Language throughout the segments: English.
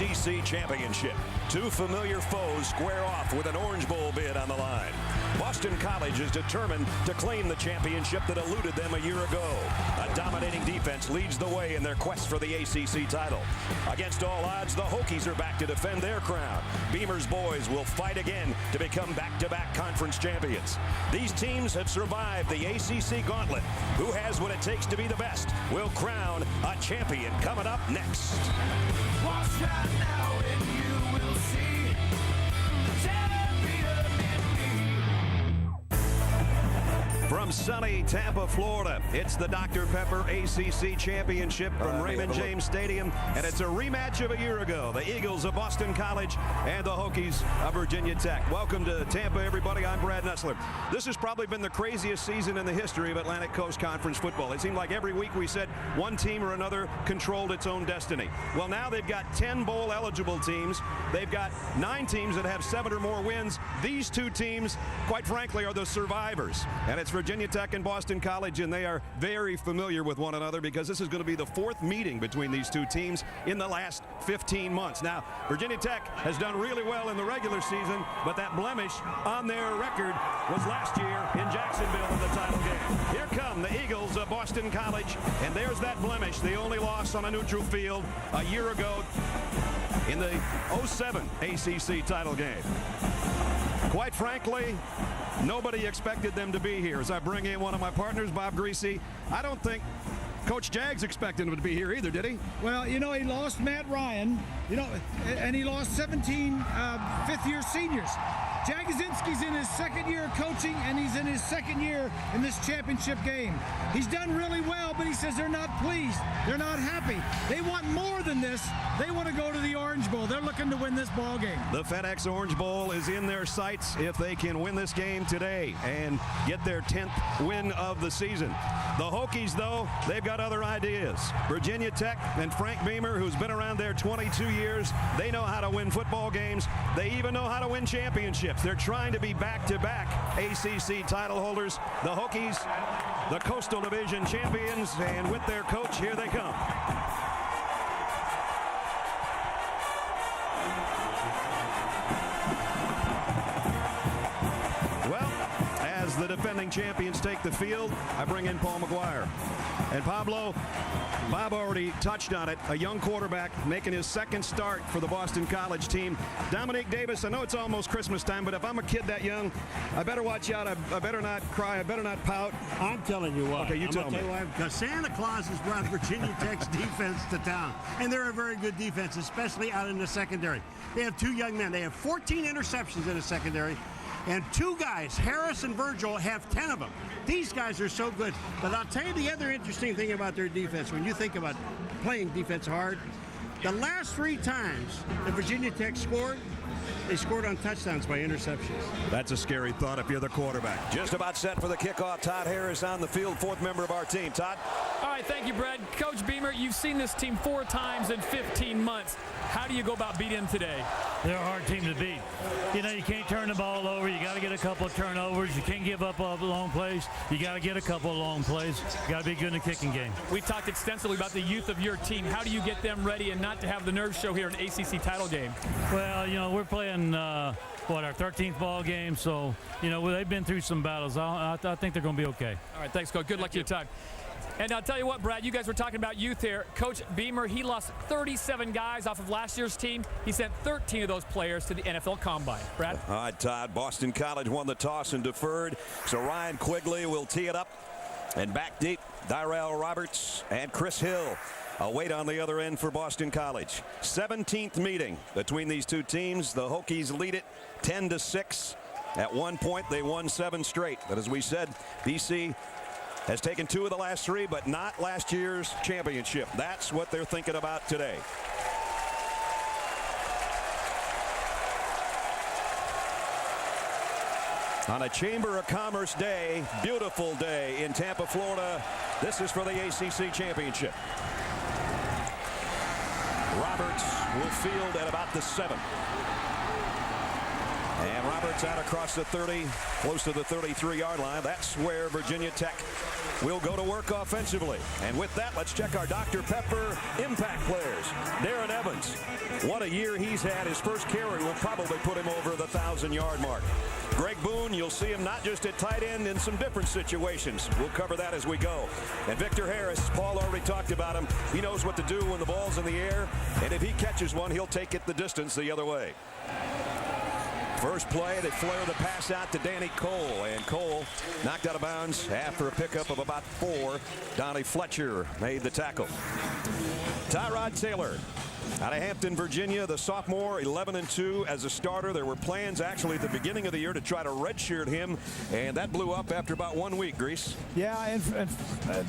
ACC Championship. Two familiar foes square off with an Orange Bowl bid on the line. Boston College is determined to claim the championship that eluded them a year ago. A dominating defense leads the way in their quest for the ACC title. Against all odds, the Hokies are back to defend their crown. Beamer's boys will fight again to become back-to-back conference champions. These teams have survived the ACC gauntlet. Who has what it takes to be the best will crown a champion coming up next. Watch right now and you will see the champion in me. From sunny Tampa, Florida, it's the Dr. Pepper ACC Championship from Raymond James Stadium, and it's a rematch of a year ago. The Eagles of Boston College and the Hokies of Virginia Tech. Welcome to Tampa, everybody. I'm Brad Nussler. This has probably been the craziest season in the history of Atlantic Coast Conference football. It seemed like every week we said one team or another controlled its own destiny. Well, now they've got 10 bowl-eligible teams. They've got 9 teams that have 7 or more wins. These two teams, quite frankly, are the survivors. And it's Virginia Tech and Boston College, and they are very familiar with one another because this is going to be the 4th meeting between these two teams in the last 15 months. Now, Virginia Tech has done really well in the regular season, but that blemish on their record was last year in Jacksonville in the title game. Here come the Eagles of Boston College, and there's that blemish, the only loss on a neutral field a year ago in the 07 ACC title game. Quite frankly, nobody expected them to be here. As I bring in one of my partners, Bob Greasy, I don't think Coach Jags expected him to be here either, did he? Well, you know, he lost Matt Ryan, you know, and he lost 17 fifth-year seniors. Jagodzinski's in his 2nd year of coaching, and he's in his 2nd year in this championship game. He's done really well, but he says they're not pleased. They're not happy. They want more than this. They want to go to the Orange Bowl. They're looking to win this ball game. The FedEx Orange Bowl is in their sights if they can win this game today and get their 10th win of the season. The Hokies, though, they've got other ideas. Virginia Tech and Frank Beamer, who's been around there 22 years, they know how to win football games. They even know how to win championships. They're trying to be back-to-back ACC title holders. The Hokies, the Coastal Division champions, and with their coach, here they come. Well, as the defending champions take the field, I bring in Paul McGuire. And Pablo, Bob already touched on it, a young quarterback making his 2nd start for the Boston College team. Dominique Davis, I know it's almost Christmas time, but if I'm a kid that young, I better watch out. I better not cry. I better not pout. I'm telling you what. Okay, you tell me. Because Santa Claus has brought Virginia Tech's defense to town. And they're a very good defense, especially out in the secondary. They have 2 young men. They have 14 interceptions in the secondary. And 2 guys, Harris and Virgil, have 10 of them. These guys are so good. But I'll tell you the other interesting thing about their defense, when you think about playing defense hard, the last 3 times that Virginia Tech scored, they scored on touchdowns by interceptions. That's a scary thought if you're the quarterback. Just about set for the kickoff. Todd Harris on the field, 4th member of our team. Todd? All right, thank you, Brad. Coach Beamer, you've seen this team 4 times in 15 months. How do you go about beating them today? They're a hard team to beat. You know, you can't turn the ball over. You got to get a couple of turnovers. You can't give up long plays. You got to get a couple of long plays. You got to be good in the kicking game. We talked extensively about the youth of your team. How do you get them ready and not to have the nerves show here in ACC title game? Well, you know, we're playing, our 13th ball game. So, you know, they've been through some battles. I think they're going to be okay. All right, thanks, Coach. Good luck to your time. And I'll tell you what, Brad, you guys were talking about youth here. Coach Beamer, he lost 37 guys off of last year's team. He sent 13 of those players to the NFL Combine. Brad? All right, Todd. Boston College won the toss and deferred. So Ryan Quigley will tee it up. And back deep, Darrell Roberts and Chris Hill. A wait on the other end for Boston College. 17th meeting between these two teams. The Hokies lead it 10-6. At one point, they won 7 straight. But as we said, BC has taken 2 of the last 3, but not last year's championship. That's what they're thinking about today. On a Chamber of Commerce day, beautiful day in Tampa, Florida. This is for the ACC Championship. Roberts will field at about the 7. And Roberts out across the 30, close to the 33-yard line. That's where Virginia Tech will go to work offensively. And with that, let's check our Dr. Pepper impact players. Darren Evans, what a year he's had. His first carry will probably put him over the 1,000-yard mark. Greg Boone, you'll see him not just at tight end in some different situations. We'll cover that as we go. And Victor Harris, Paul already talked about him. He knows what to do when the ball's in the air. And if he catches one, he'll take it the distance the other way. First play, they flare the pass out to Danny Cole, and Cole knocked out of bounds after a pickup of about 4. Donnie Fletcher made the tackle. Tyrod Taylor out of Hampton, Virginia, the sophomore, 11-2 as a starter. There were plans actually at the beginning of the year to try to redshirt him, and that blew up after about 1 week, Grease. Yeah, and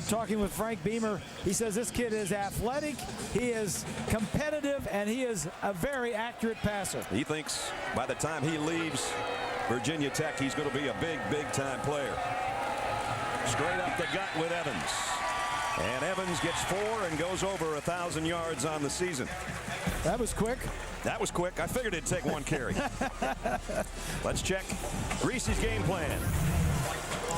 talking with Frank Beamer, he says this kid is athletic, he is competitive, and he is a very accurate passer. He thinks by the time he leaves Virginia Tech, he's going to be a big time player. Straight up the gut with Evans. And Evans gets 4 and goes over 1,000 yards on the season. That was quick. That was quick. I figured it'd take one carry. Let's check Greasy's game plan.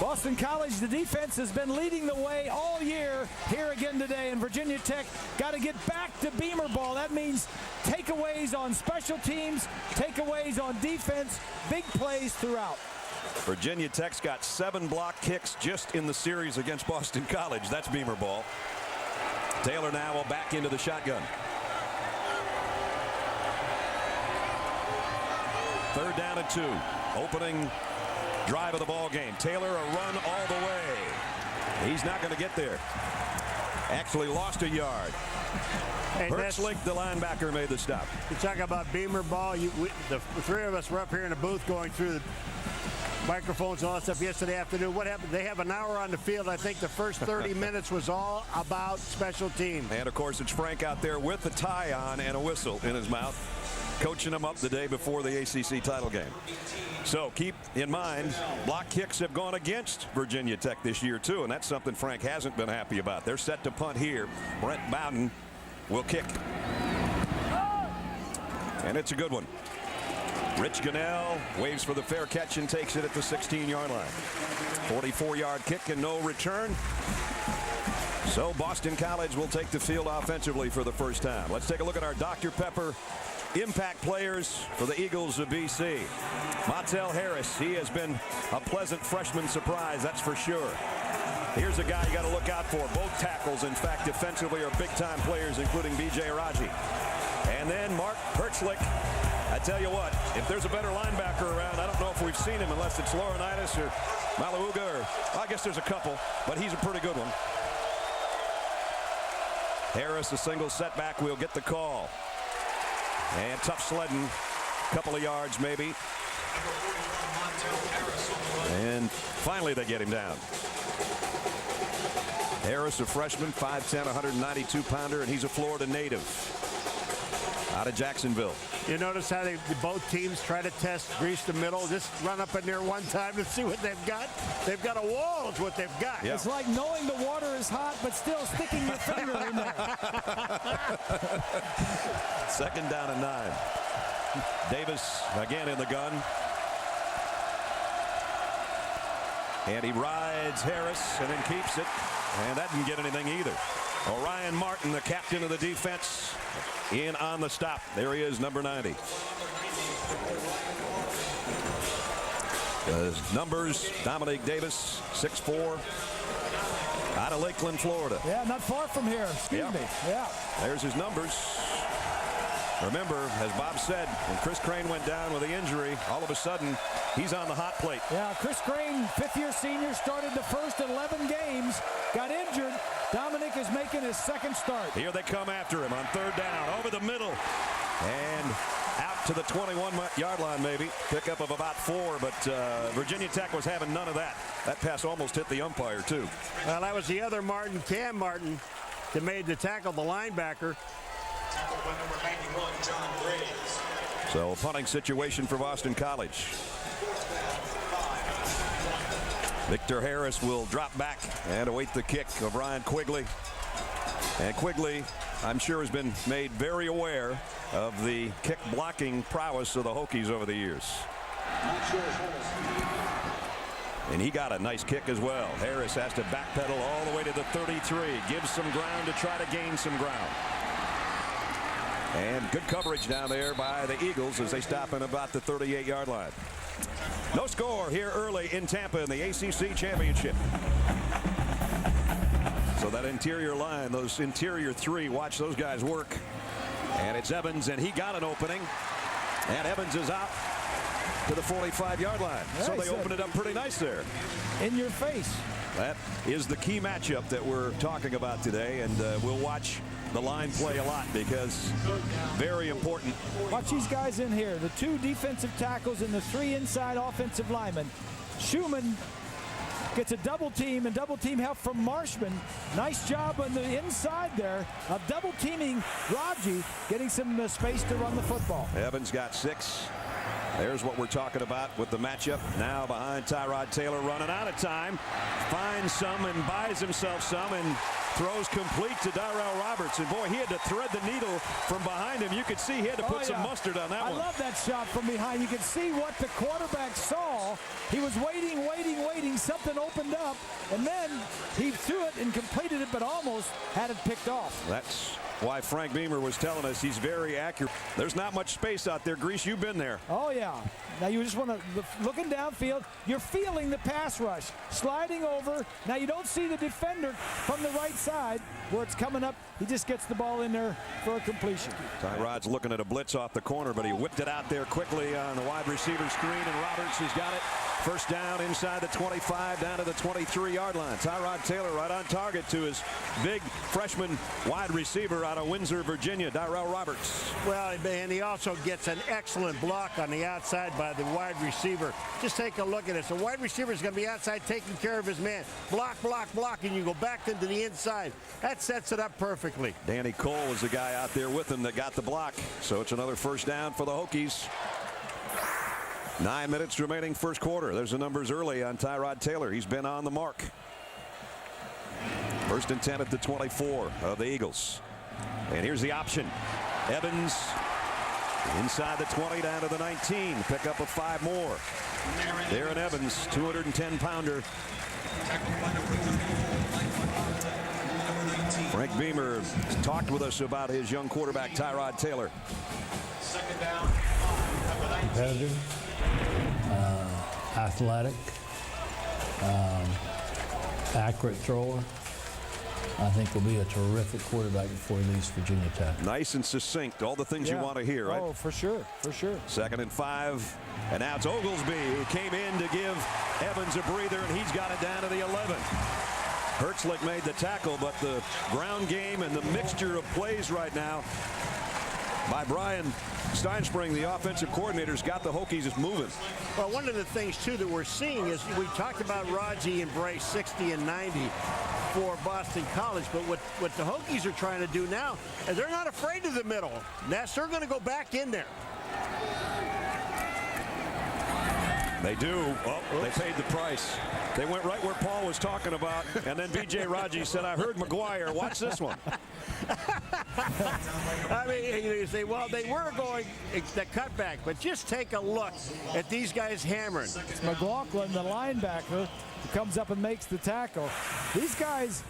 Boston College, the defense has been leading the way all year. Here again today, and Virginia Tech got to get back to Beamer ball. That means takeaways on special teams, takeaways on defense, big plays throughout. Virginia Tech's got 7 block kicks just in the series against Boston College. That's Beamer ball. Taylor now will back into the shotgun. 3rd down and 2. Opening drive of the ball game. Taylor a run all the way. He's not going to get there. Actually lost a yard. Hey, Herzlich, the linebacker, made the stop. You talk about Beamer ball. The 3 of us were up here in the booth going through the microphones and all that stuff yesterday afternoon. What happened? They have an hour on the field. I think the first 30 minutes was all about special teams. And of course, it's Frank out there with the tie on and a whistle in his mouth, coaching them up the day before the ACC title game. So keep in mind, block kicks have gone against Virginia Tech this year too, and that's something Frank hasn't been happy about. They're set to punt here. Brent Bowden will kick. And it's a good one. Rich Gunnell waves for the fair catch and takes it at the 16-yard line. 44-yard kick and no return. So Boston College will take the field offensively for the first time. Let's take a look at our Dr. Pepper impact players for the Eagles of BC. Montel Harris, he has been a pleasant freshman surprise, that's for sure. Here's a guy you got to look out for. Both tackles, in fact, defensively are big-time players, including B.J. Raji. And then Mark Herzlich. I tell you what, if there's a better linebacker around, I don't know if we've seen him unless it's Laurinaitis or Malauga, or well, I guess there's a couple, but he's a pretty good one. Harris, a single setback, will get the call. And tough sledding, couple of yards maybe. And finally they get him down. Harris, a freshman, 5'10", 192-pounder, and he's a Florida native out of Jacksonville. You notice how both teams try to test Grease the middle. Just run up in there one time to see what they've got. They've got a wall is what they've got. Yeah. It's like knowing the water is hot, but still sticking your finger in there. 2nd down and 9. Davis again in the gun. And he rides Harris and then keeps it. And that didn't get anything either. Orion Martin, the captain of the defense, in on the stop. There he is, number 90. Numbers, Dominique Davis, 6'4", out of Lakeland, Florida. Yeah, not far from here. Excuse me. Yeah. There's his numbers. Remember, as Bob said, when Chris Crane went down with the injury, all of a sudden, he's on the hot plate. Yeah, Chris Crane, 5th-year senior, started the first 11 games, got injured. Dominic is making his 2nd start. Here they come after him on 3rd down, over the middle, and out to the 21-yard line maybe. Pickup of about 4, but Virginia Tech was having none of that. That pass almost hit the umpire, too. Well, that was the other Martin, Cam Martin, that made the tackle, the linebacker. So a punting situation for Boston College. Victor Harris will drop back and await the kick of Ryan Quigley. And Quigley, I'm sure, has been made very aware of the kick blocking prowess of the Hokies over the years. And he got a nice kick as well. Harris has to backpedal all the way to the 33. Gives some ground to try to gain some ground. And good coverage down there by the Eagles as they stop in about the 38-yard line. No score here early in Tampa in the ACC Championship. So that interior line, those interior three, watch those guys work. And it's Evans, and he got an opening. And Evans is out to the 45-yard line. Yeah, so they opened it up pretty nice there. In your face. That is the key matchup that we're talking about today, and we'll watch the line play a lot because very important. Watch these guys in here. The 2 defensive tackles and the 3 inside offensive linemen. Schumann gets a double team and double team help from Marshman. Nice job on the inside there of double teaming Raji, getting some space to run the football. Evans got 6. There's what we're talking about with the matchup. Now behind Tyrod Taylor, running out of time. Finds some and buys himself some and throws complete to Darrell Roberts. And boy, he had to thread the needle from behind him. You could see he had to put some mustard on that one. I love that shot from behind. You could see what the quarterback saw. He was waiting. Something opened up, and then he threw it and completed it, but almost had it picked off. That's why Frank Beamer was telling us he's very accurate. There's not much space out there. Grease, you've been there. Oh, yeah. Now you just want to, looking downfield, you're feeling the pass rush. Sliding over. Now you don't see the defender from the right side where it's coming up. He just gets the ball in there for a completion. Tyrod's looking at a blitz off the corner, but he whipped it out there quickly on the wide receiver screen, and Roberts has got it. First down inside the 25, down to the 23-yard line. Tyrod Taylor right on target to his big freshman wide receiver out of Windsor, Virginia, Darrell Roberts. Well, and he also gets an excellent block on the outside by the wide receiver. Just take a look at this. The wide receiver is going to be outside taking care of his man. Block, and you go back into the inside. That sets it up perfectly. Danny Cole was the guy out there with him that got the block. So it's another first down for the Hokies. 9 minutes remaining first quarter. There's the numbers early on Tyrod Taylor. He's been on the mark. First and 10 at the 24 of the Eagles. And here's the option. Evans inside the 20 down to the 19. Pick up of 5 more. Darren Evans, 210-pounder. Frank Beamer talked with us about his young quarterback, Tyrod Taylor. Competitive, athletic, accurate thrower. I think he'll be a terrific quarterback before he leaves Virginia Tech. Nice and succinct. All the things you want to hear, right? Oh, for sure. 2nd and 5. And now it's Oglesby who came in to give Evans a breather, and he's got it down to the 11. Herzlich made the tackle, but the ground game and the mixture of plays right now by Brian Steinspring, the offensive coordinator's got the Hokies moving. Well, one of the things, too, that we're seeing is we talked about Raji and Bray 60 and 90 for Boston College, but what the Hokies are trying to do now is they're not afraid of the middle. They're going to go back in there. They do. Oh, they paid the price. They went right where Paul was talking about, and then B.J. Raji said, I heard McGuire. Watch this one. I mean, you say, well, they were going the cutback, but just take a look at these guys hammering. It's McLaughlin, the linebacker, who comes up and makes the tackle. These guys,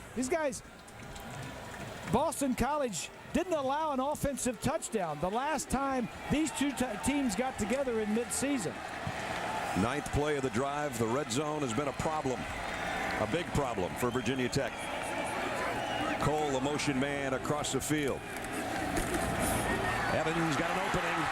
Boston College didn't allow an offensive touchdown the last time these two teams got together in midseason. 9th play of the drive. The red zone has been a problem, a big problem for Virginia Tech. Cole, the motion man across the field. Evans got an opening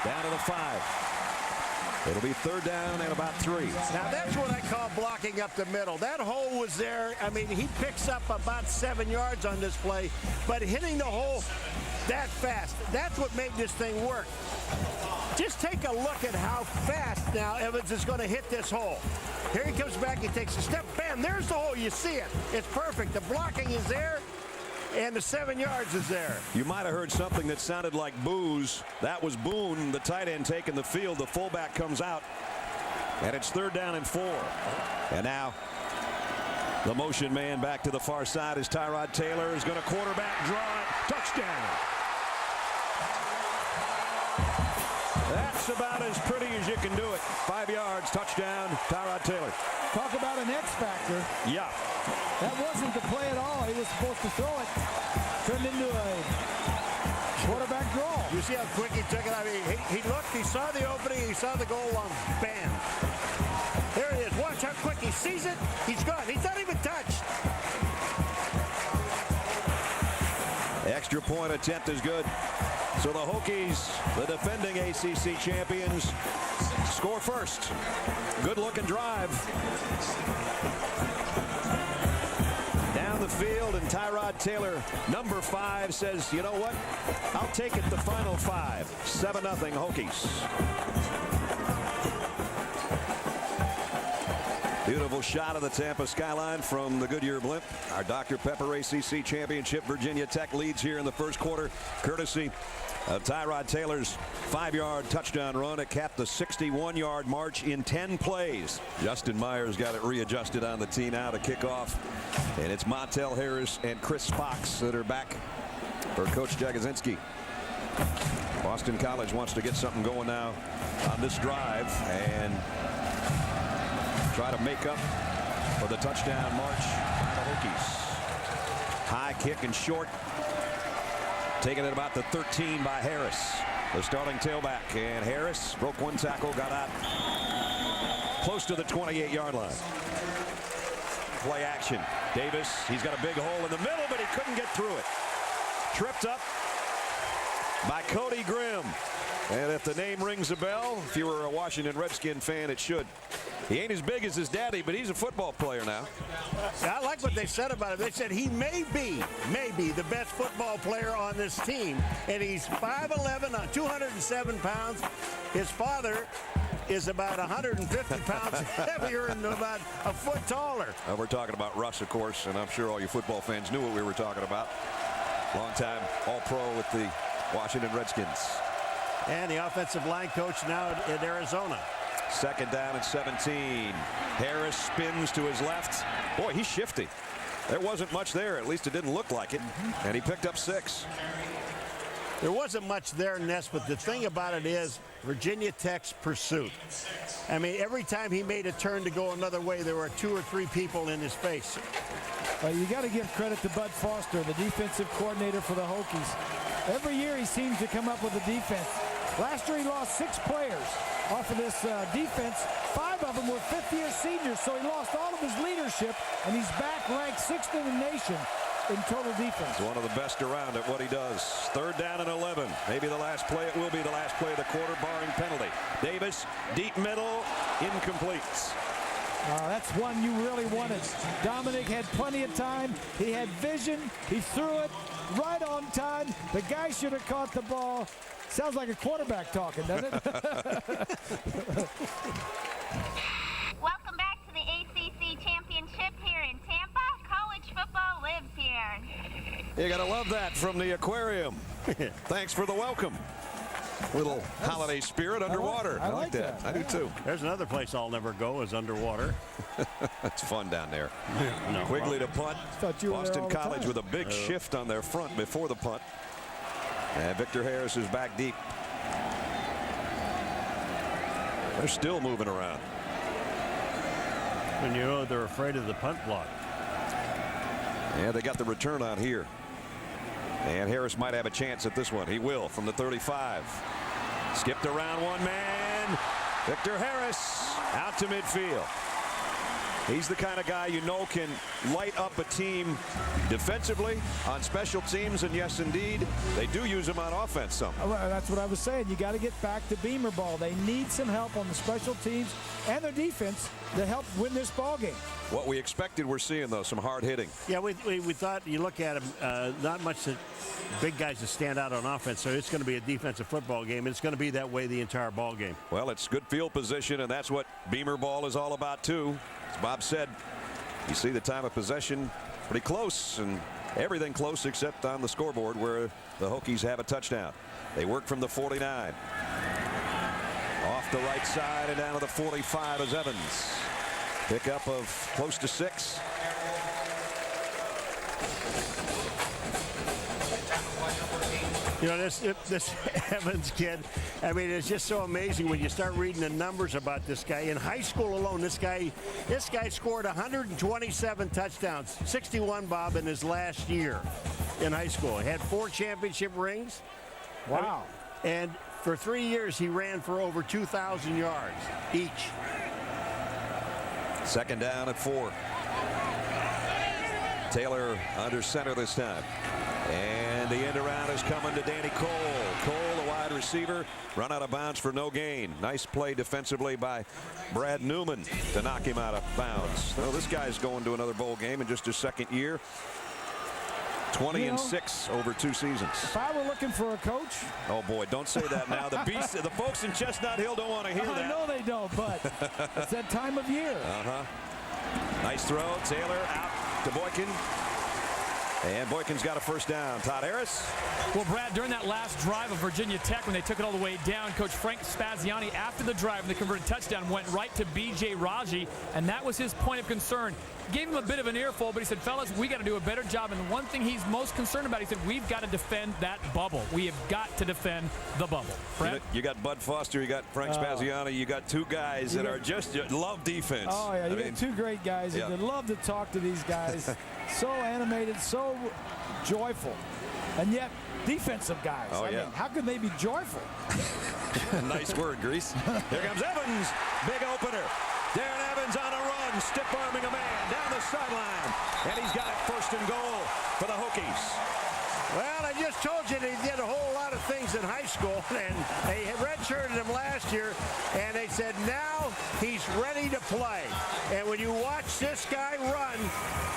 down to the 5. It'll be 3rd down and about 3. Now that's what I call blocking up the middle. That hole was there. I mean, he picks up about 7 yards on this play, but hitting the hole that fast, that's what made this thing work. Just take a look at how fast now Evans is going to hit this hole. Here he comes back, he takes a step, bam, there's the hole, you see it. It's perfect. The blocking is there, and the 7 yards is there. You might have heard something that sounded like boos. That was Boone, the tight end, taking the field. The fullback comes out, and it's 3rd down and 4. And now the motion man back to the far side as Tyrod Taylor is going to quarterback draw it. Touchdown. That That's about as pretty as you can do it. 5 yards, touchdown, Tyrod Taylor. Talk about an X factor. Yeah. That wasn't the play at all. He was supposed to throw it. Turned into a quarterback draw. You see how quick he took it? I mean, he looked, he saw the opening, he saw the goal line. Bam. There it is. Watch how quick he sees it. He's gone. He's not even touched. Extra point attempt is good. So the Hokies, the defending ACC champions, score first. Good looking drive. Down the field, and Tyrod Taylor, number 5, says, you know what? I'll take it the final 5. 7-0 Hokies. Beautiful shot of the Tampa skyline from the Goodyear blimp. Our Dr. Pepper ACC Championship. Virginia Tech leads here in the first quarter, courtesy of Tyrod Taylor's 5-yard touchdown run. It capped the 61-yard march in 10 plays. Justin Myers got it readjusted on the tee now to kick off. And it's Montel Harris and Chris Fox that are back for Coach Jagodzinski. Boston College wants to get something going now on this drive and try to make up for the touchdown march by the Hokies. High kick and short. Taken at about the 13 by Harris, the starting tailback. And Harris broke one tackle, got out close to the 28-yard line. Play action. Davis, he's got a big hole in the middle, but he couldn't get through it. Tripped up by Cody Grimm. And if the name rings a bell, if you were a Washington Redskin fan, it should. He ain't as big as his daddy, but he's a football player now. I like what they said about him. They said he may be the best football player on this team. And he's 5'11", 207 pounds. His father is about 150 pounds heavier and about a foot taller. We're talking about Russ, of course, and I'm sure all you football fans knew what we were talking about. Long-time All-Pro with the Washington Redskins. And the offensive line coach now in Arizona. Second down and 17. Harris spins to his left. Boy, he's shifty. There wasn't much there. At least it didn't look like it. And he picked up 6. There wasn't much there, Ness, but the thing about it is Virginia Tech's pursuit. I mean, every time he made a turn to go another way, there were 2 or 3 people in his face. You got to give credit to Bud Foster, the defensive coordinator for the Hokies. Every year he seems to come up with a defense. Last year he lost 6 players off of this defense. 5 of them were 5th-year seniors, so he lost all of his leadership, and he's back ranked 6th in the nation in total defense. He's one of the best around at what he does. 3rd down and 11. Maybe the last play. It will be the last play of the quarter, barring penalty. Davis, deep middle, incomplete. That's one you really wanted. Dominic had plenty of time. He had vision. He threw it right on time. The guy should have caught the ball. Sounds like a quarterback talking, doesn't it? Welcome back to the ACC Championship here in Tampa. College football lives here. You gotta love that from the aquarium. Thanks for the welcome. Little holiday spirit underwater. I like that. I do too. There's another place I'll never go is underwater. It's fun down there. No. Quigley to punt. Thought you were there Boston all the College time. with a big shift on their front before the punt. And Victor Harris is back deep. They're still moving around. And you know they're afraid of the punt block. And they got the return on here. And Harris might have a chance at this one. He will from the 35. Skipped around one man. Victor Harris out to midfield. He's the kind of guy you know can light up a team defensively, on special teams, and yes, indeed, they do use him on offense some. Well, that's what I was saying. You got to get back to Beamer ball. They need some help on the special teams and their defense to help win this ball game. What we expected we're seeing, though, some hard hitting. Yeah, we thought, you look at him, not much that big guys that stand out on offense, so it's going to be a defensive football game. It's going to be that way the entire ball game. Well, it's good field position, and that's what Beamer ball is all about, too. As Bob said, you see the time of possession pretty close, and everything close except on the scoreboard where the Hokies have a touchdown. They work from the 49. Off the right side and down to the 45 is Evans. Pickup of close to 6. You know, this Evans kid, I mean, it's just so amazing when you start reading the numbers about this guy. In high school alone, this guy scored 127 touchdowns, 61, Bob, in his last year in high school. He had 4 championship rings. Wow. And for 3 years, he ran for over 2,000 yards each. Second down at 4. Taylor under center this time. And the end around is coming to Danny Cole. Cole, the wide receiver, run out of bounds for no gain. Nice play defensively by Brad Newman to knock him out of bounds. So this guy's going to another bowl game in just his second year. 20-6 over 2 seasons. If I were looking for a coach. Oh boy, don't say that now. The folks in Chestnut Hill don't want to hear that. I know they don't, but it's that time of year. Nice throw. Taylor out to Boykin. And Boykin's got a first down. Todd Harris. Well, Brad, during that last drive of Virginia Tech, when they took it all the way down, Coach Frank Spaziani, after the drive and the converted touchdown, went right to B.J. Raji, and that was his point of concern. Gave him a bit of an earful, but he said, fellas, we got to do a better job. And the one thing he's most concerned about, he said, we've got to defend that bubble. We have got to defend the bubble. Brad? You got Bud Foster, you got Frank Spaziani, you got 2 guys that are just love defense. Oh, yeah, you got 2 great guys. Yeah. You'd love to talk to these guys. So animated, so joyful, and yet defensive guys. Oh, I mean, how could they be joyful? Nice word, Grease. Here comes Evans. Big opener. Darren Evans on a run, stiff arming a man down the sideline, and he's got it first and goal for the Hokies. Well, I just told you they did a whole lot of things in high school, and they redshirted him last year, and they said now he's ready to play. And when you watch this guy run,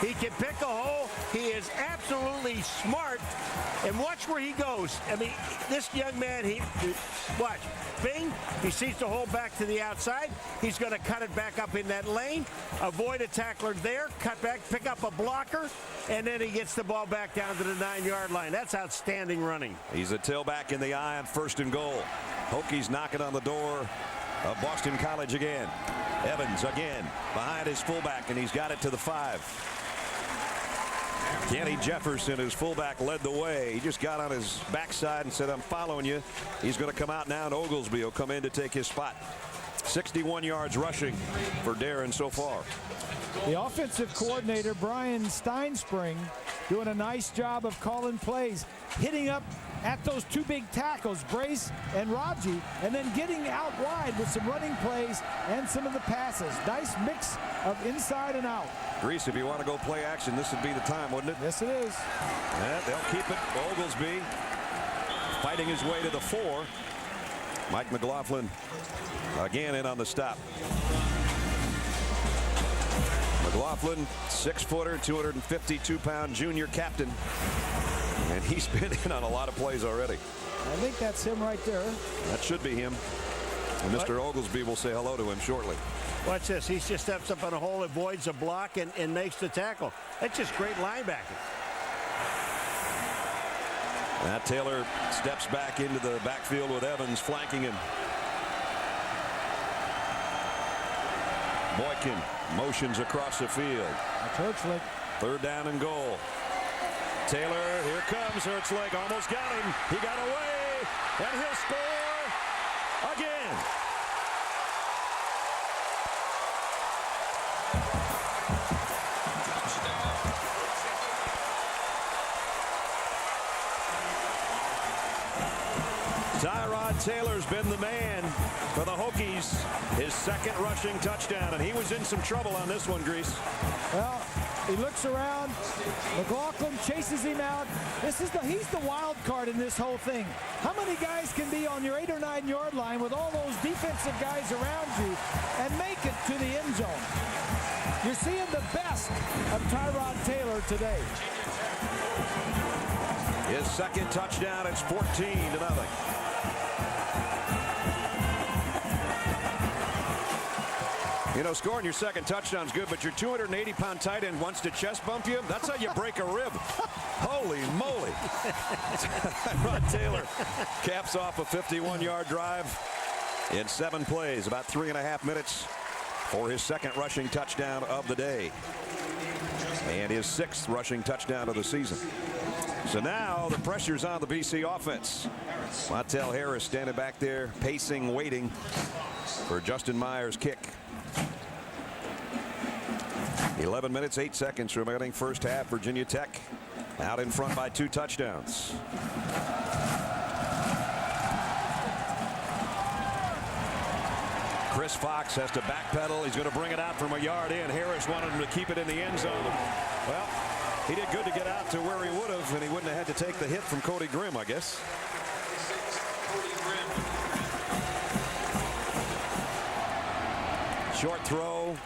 he can pick a hole. He is absolutely smart, and watch where he goes. I mean, this young man, watch. Bing, he sees the hole back to the outside. He's going to cut it back up in that lane, avoid a tackler there, cut back, pick up a blocker, and then he gets the ball back down to the 9-yard line. That's outstanding running. He's a tailback in the eye on first and goal. Hokies knocking on the door of Boston College again. Evans again behind his fullback, and he's got it to the 5. Kenny Jefferson, his fullback, led the way. He just got on his backside and said, I'm following you. He's going to come out now, and Oglesby will come in to take his spot. 61 yards rushing for Darren so far. The offensive coordinator, Brian Steinspring, doing a nice job of calling plays, hitting up at those 2 big tackles, Brace and Raji, and then getting out wide with some running plays and some of the passes. Nice mix of inside and out. Grease, if you want to go play action, this would be the time, wouldn't it? Yes, it is. Yeah, they'll keep it. Oglesby fighting his way to the 4. Mike McLaughlin again in on the stop. McLaughlin, 6-footer, 252-pound junior captain. And he's been in on a lot of plays already. I think that's him right there. That should be him. And Mr. Oglesby will say hello to him shortly. Watch this. He just steps up on a hole, avoids a block, and makes the tackle. That's just great linebacking. Now Taylor steps back into the backfield with Evans flanking him. Boykin motions across the field. Herzlich. 3rd down and goal. Taylor, here comes Herzlich, almost got him. He got away, and he'll score again. Tyrod Taylor's been the man for the Hokies. His 2nd rushing touchdown, and he was in some trouble on this one, Grease. Well, he looks around. McLaughlin chases him out. He's the wild card in this whole thing. How many guys can be on your 8 or 9 yard line with all those defensive guys around you and make it to the end zone? You're seeing the best of Tyrod Taylor today. His 2nd touchdown. It's 14-0. You know, scoring your 2nd touchdown is good, but your 280-pound tight end wants to chest bump you. That's how you break a rib. Holy moly. Rod Taylor caps off a 51-yard drive in 7 plays, about 3.5 minutes for his 2nd rushing touchdown of the day and his 6th rushing touchdown of the season. So now the pressure's on the BC offense. Montel Harris standing back there, pacing, waiting for Justin Myers' kick. 11 minutes, 8 seconds remaining first half. Virginia Tech out in front by 2 touchdowns. Chris Fox has to backpedal. He's going to bring it out from a yard in. Harris wanted him to keep it in the end zone. Well, he did good to get out to where he would have, and he wouldn't have had to take the hit from Cody Grimm, I guess. Short throw,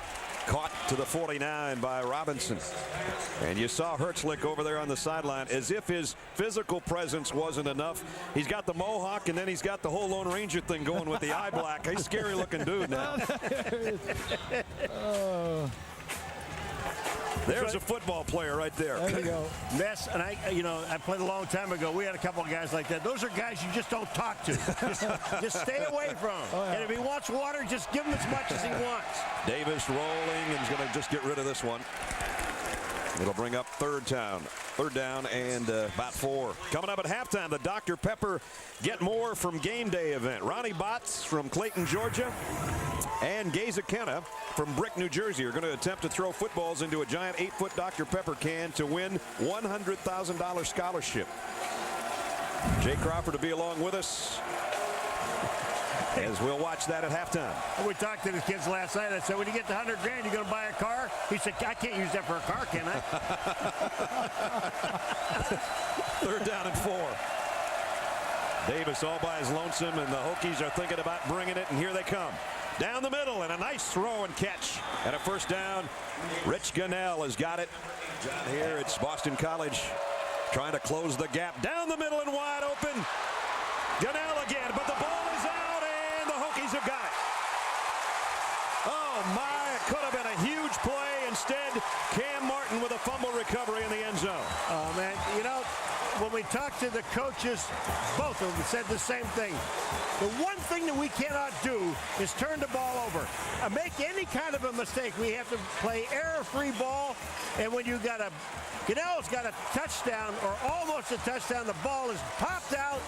caught to the 49 by Robinson. And you saw Herzlich over there on the sideline, as if his physical presence wasn't enough. He's got the mohawk, and then he's got the whole Lone Ranger thing going with the eye black. He's a scary looking dude now. There's a football player right there. There you go. Mess, and I played a long time ago. We had a couple of guys like that. Those are guys you just don't talk to. Just stay away from him. Oh, yeah. And if he wants water, just give him as much as he wants. Davis rolling, and he's going to just get rid of this one. It'll bring up third down and about 4. Coming up at halftime, the Dr. Pepper Get More from Game Day event. Ronnie Botts from Clayton, Georgia, and Gaza Kenna from Brick, New Jersey are going to attempt to throw footballs into a giant 8-foot Dr. Pepper can to win $100,000 scholarship. Jay Crawford to be along with us as we'll watch that at halftime. We talked to the kids last night. I said, when you get the $100 grand, you're going to buy a car? He said, I can't use that for a car, can I? Third down and 4. Davis all by his lonesome, and the Hokies are thinking about bringing it, and here they come. Down the middle, and a nice throw and catch. And a first down. Rich Gunnell has got it. Here it's Boston College trying to close the gap. Down the middle and wide open. Gunnell again, but the ball is out, and the Hokies have got it. Oh, my, it could have been a huge play. Instead, Cam Martin with a fumble recovery in the end zone. Oh, man, when we talked to the coaches, both of them said the same thing. The one thing that we cannot do is turn the ball over. Make any kind of a mistake. We have to play error-free ball, and when you got Gunnell's got a touchdown or almost a touchdown, the ball is popped out.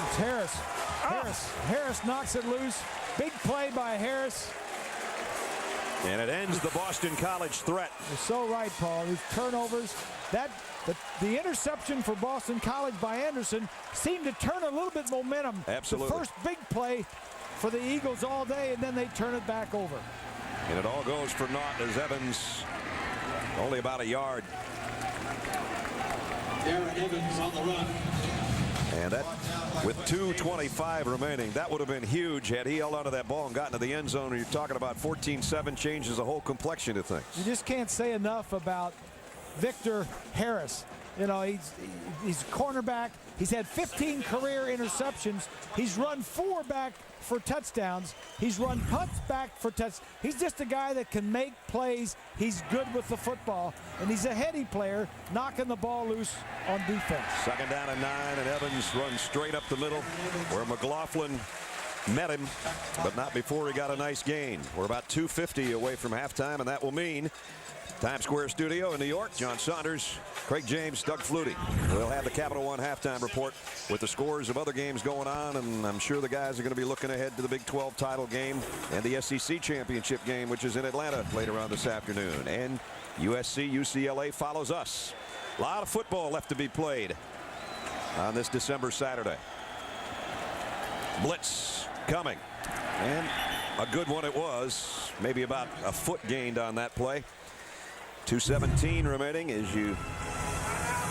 It's Harris. Harris knocks it loose. Big play by Harris. And it ends the Boston College threat. You're so right, Paul. These turnovers, the interception for Boston College by Anderson seemed to turn a little bit momentum. Absolutely. The first big play for the Eagles all day, and then they turn it back over. And it all goes for naught as Evans only about a yard. Darren Evans on the run. And that, with 2:25 remaining, that would have been huge had he held onto that ball and gotten to the end zone. And you're talking about 14-7 changes the whole complexion of things. You just can't say enough about Victor Harris. He's a cornerback. He's had 15 career interceptions. He's run 4 back for touchdowns. He's run punts back for touchdowns. He's just a guy that can make plays. He's good with the football, and he's a heady player, knocking the ball loose on defense. Second down and 9, and Evans runs straight up the middle where McLaughlin met him, but not before he got a nice gain. We're about 2:50 away from halftime, and that will mean Times Square studio in New York. John Saunders, Craig James, Doug Flutie. We'll have the Capital One halftime report with the scores of other games going on, and I'm sure the guys are going to be looking ahead to the Big 12 title game and the SEC Championship game, which is in Atlanta later on this afternoon. And USC UCLA follows us. A lot of football left to be played on this December Saturday. Blitz coming, and a good one it was. Maybe about a foot gained on that play. 2:17 remaining as you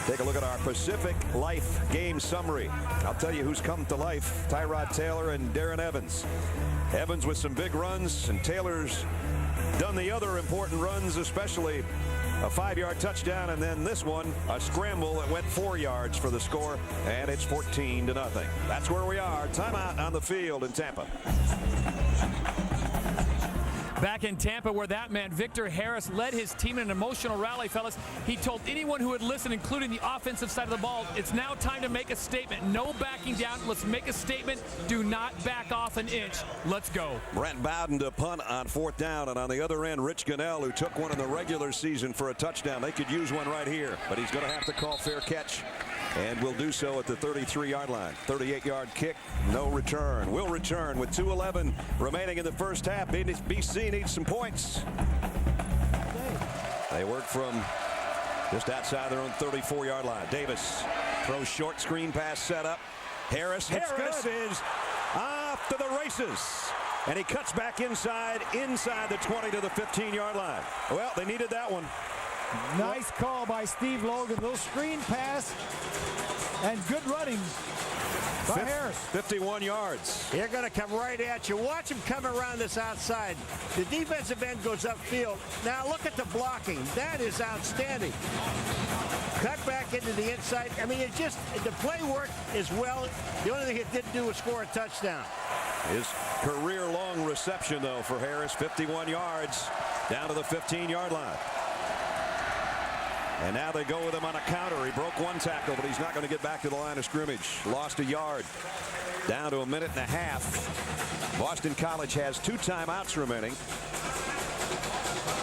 take a look at our Pacific Life game summary. I'll tell you who's come to life: Tyrod Taylor and Darren Evans. Evans with some big runs, and Taylor's done the other important runs, especially a 5-yard touchdown, and then this one, a scramble that went 4 yards for the score, and it's 14-0. That's where we are. Timeout on the field in Tampa. Back in Tampa, where that man, Victor Harris, led his team in an emotional rally, fellas. He told anyone who would listen, including the offensive side of the ball, it's now time to make a statement. No backing down. Let's make a statement. Do not back off an inch. Let's go. Brent Bowden to punt on 4th down, and on the other end, Rich Gunnell, who took one in the regular season for a touchdown. They could use one right here, but he's going to have to call fair catch and will do so at the 33-yard line. 38-yard kick, no return. Will return with 2:11 remaining in the first half. BC needs some points. They work from just outside their own 34-yard line. Davis throws short, screen pass set up. Harris is off to the races. And he cuts back inside the 20 to the 15-yard line. Well, they needed that one. Nice call by Steve Logan. Little screen pass and good running by Harris. 51 yards. They're going to come right at you. Watch them come around this outside. The defensive end goes upfield. Now look at the blocking. That is outstanding. Cut back into the inside. I mean, it's just, the play worked as well. The only thing it didn't do was score a touchdown. His career-long reception, though, for Harris, 51 yards down to the 15-yard line. And now they go with him on a counter. He broke one tackle, but he's not going to get back to the line of scrimmage. Lost a yard. Down to a minute and a half. Boston College has 2 timeouts remaining.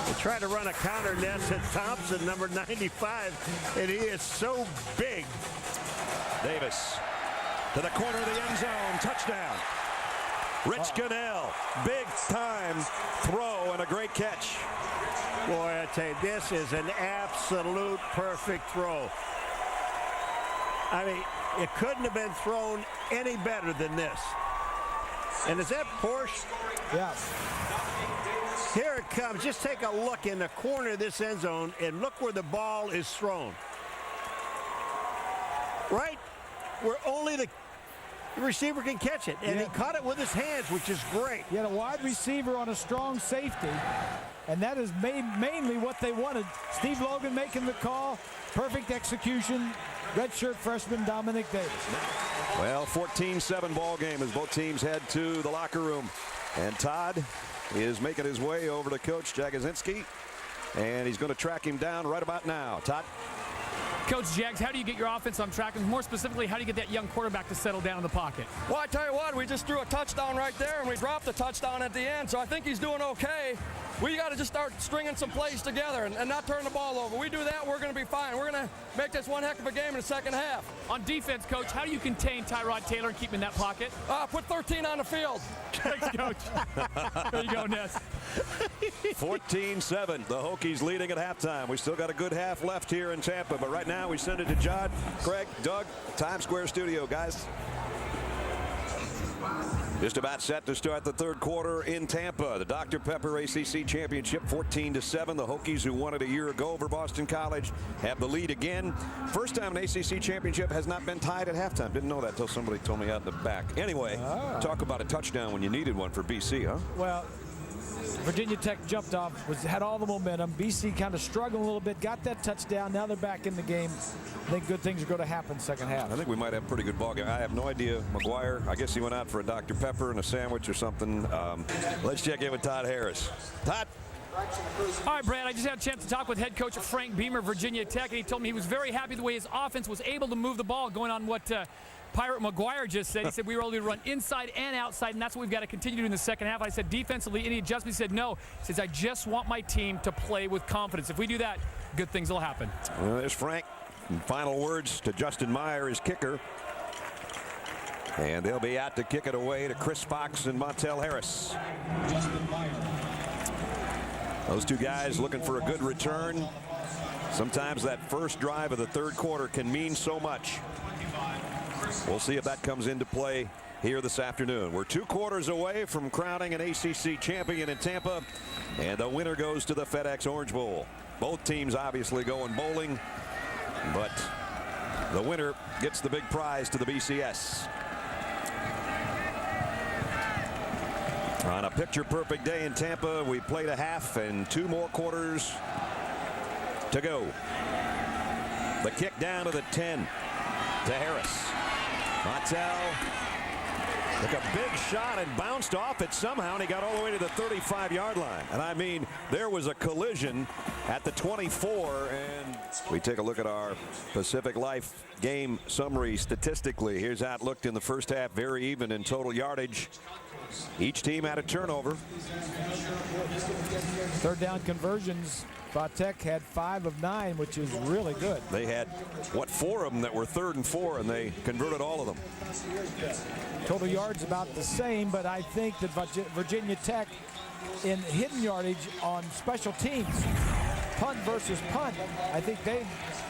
They try to run a counter nest at Thompson, number 95, and he is so big. Davis to the corner of the end zone. Touchdown. Rich Gunnell. Big time throw and a great catch. Boy, I tell you, this is an absolute perfect throw. I mean, it couldn't have been thrown any better than this. And is that Porsche? Yeah. Here it comes. Just take a look in the corner of this end zone and look where the ball is thrown. Right where only the receiver can catch it. And he caught it with his hands, which is great. He had a wide receiver on a strong safety, and that is mainly what they wanted. Steve Logan making the call. Perfect execution. Redshirt freshman Dominic Davis. Well, 14-7 ball game as both teams head to the locker room. And Todd is making his way over to Coach Jagosinski, and he's going to track him down right about now. Todd? Coach Jags, how do you get your offense on track? And more specifically, how do you get that young quarterback to settle down in the pocket? Well, I tell you what, we just threw a touchdown right there, and we dropped a touchdown at the end, so I think he's doing okay. We got to just start stringing some plays together and not turn the ball over. We do that, we're going to be fine. We're going to make this one heck of a game in the second half. On defense, Coach, how do you contain Tyrod Taylor and keep him in that pocket? Put 13 on the field. Thanks, Coach. There you go, Ness. 14-7. The Hokies leading at halftime. We still got a good half left here in Tampa, but right now we send it to John, Craig, Doug, Times Square studio, guys. Just about set to start the third quarter in Tampa. The Dr. Pepper ACC Championship 14-7. The Hokies, who won it a year ago over Boston College, have the lead again. First time an ACC Championship has not been tied at halftime. Didn't know that until somebody told me out in the back. Anyway, talk about a touchdown when you needed one for BC, huh? Well, Virginia Tech jumped off, had all the momentum. BC kind of struggled a little bit, got that touchdown. Now they're back in the game. I think good things are going to happen second half. I think we might have a pretty good ball game. I have no idea. McGuire, I guess he went out for a Dr. Pepper and a sandwich or something. Let's check in with Todd Harris. Todd? All right, Brad, I just had a chance to talk with head coach Frank Beamer, Virginia Tech, and he told me he was very happy the way his offense was able to move the ball, going on what Pirate McGuire just said. He said we were able to run inside and outside, and that's what we've got to continue to do in the second half. I said defensively, any adjustments? He said no. He says I just want my team to play with confidence. If we do that, good things will happen. Well, there's Frank. And final words to Justin Meyer, his kicker. And they'll be out to kick it away to Chris Fox and Montel Harris. Those two guys looking for a good return. Sometimes that first drive of the third quarter can mean so much. We'll see if that comes into play here this afternoon. We're 2 quarters away from crowning an ACC champion in Tampa, and the winner goes to the FedEx Orange Bowl. Both teams obviously going bowling, but the winner gets the big prize to the BCS. On a picture-perfect day in Tampa, we played a half and 2 more quarters to go. The kick down to the 10 to Harris. Montel took a big shot and bounced off it somehow, and he got all the way to the 35-yard line. And I mean, there was a collision at the 24, and we take a look at our Pacific Life game summary statistically. Here's how it looked in the first half. Very even in total yardage. Each team had a turnover. Third down conversions Tech had 5 of 9, which is really good. They had, what, 4 of them that were 3rd and 4, and they converted all of them. Total yards about the same, but I think that Virginia Tech in hidden yardage on special teams, punt versus punt, I think they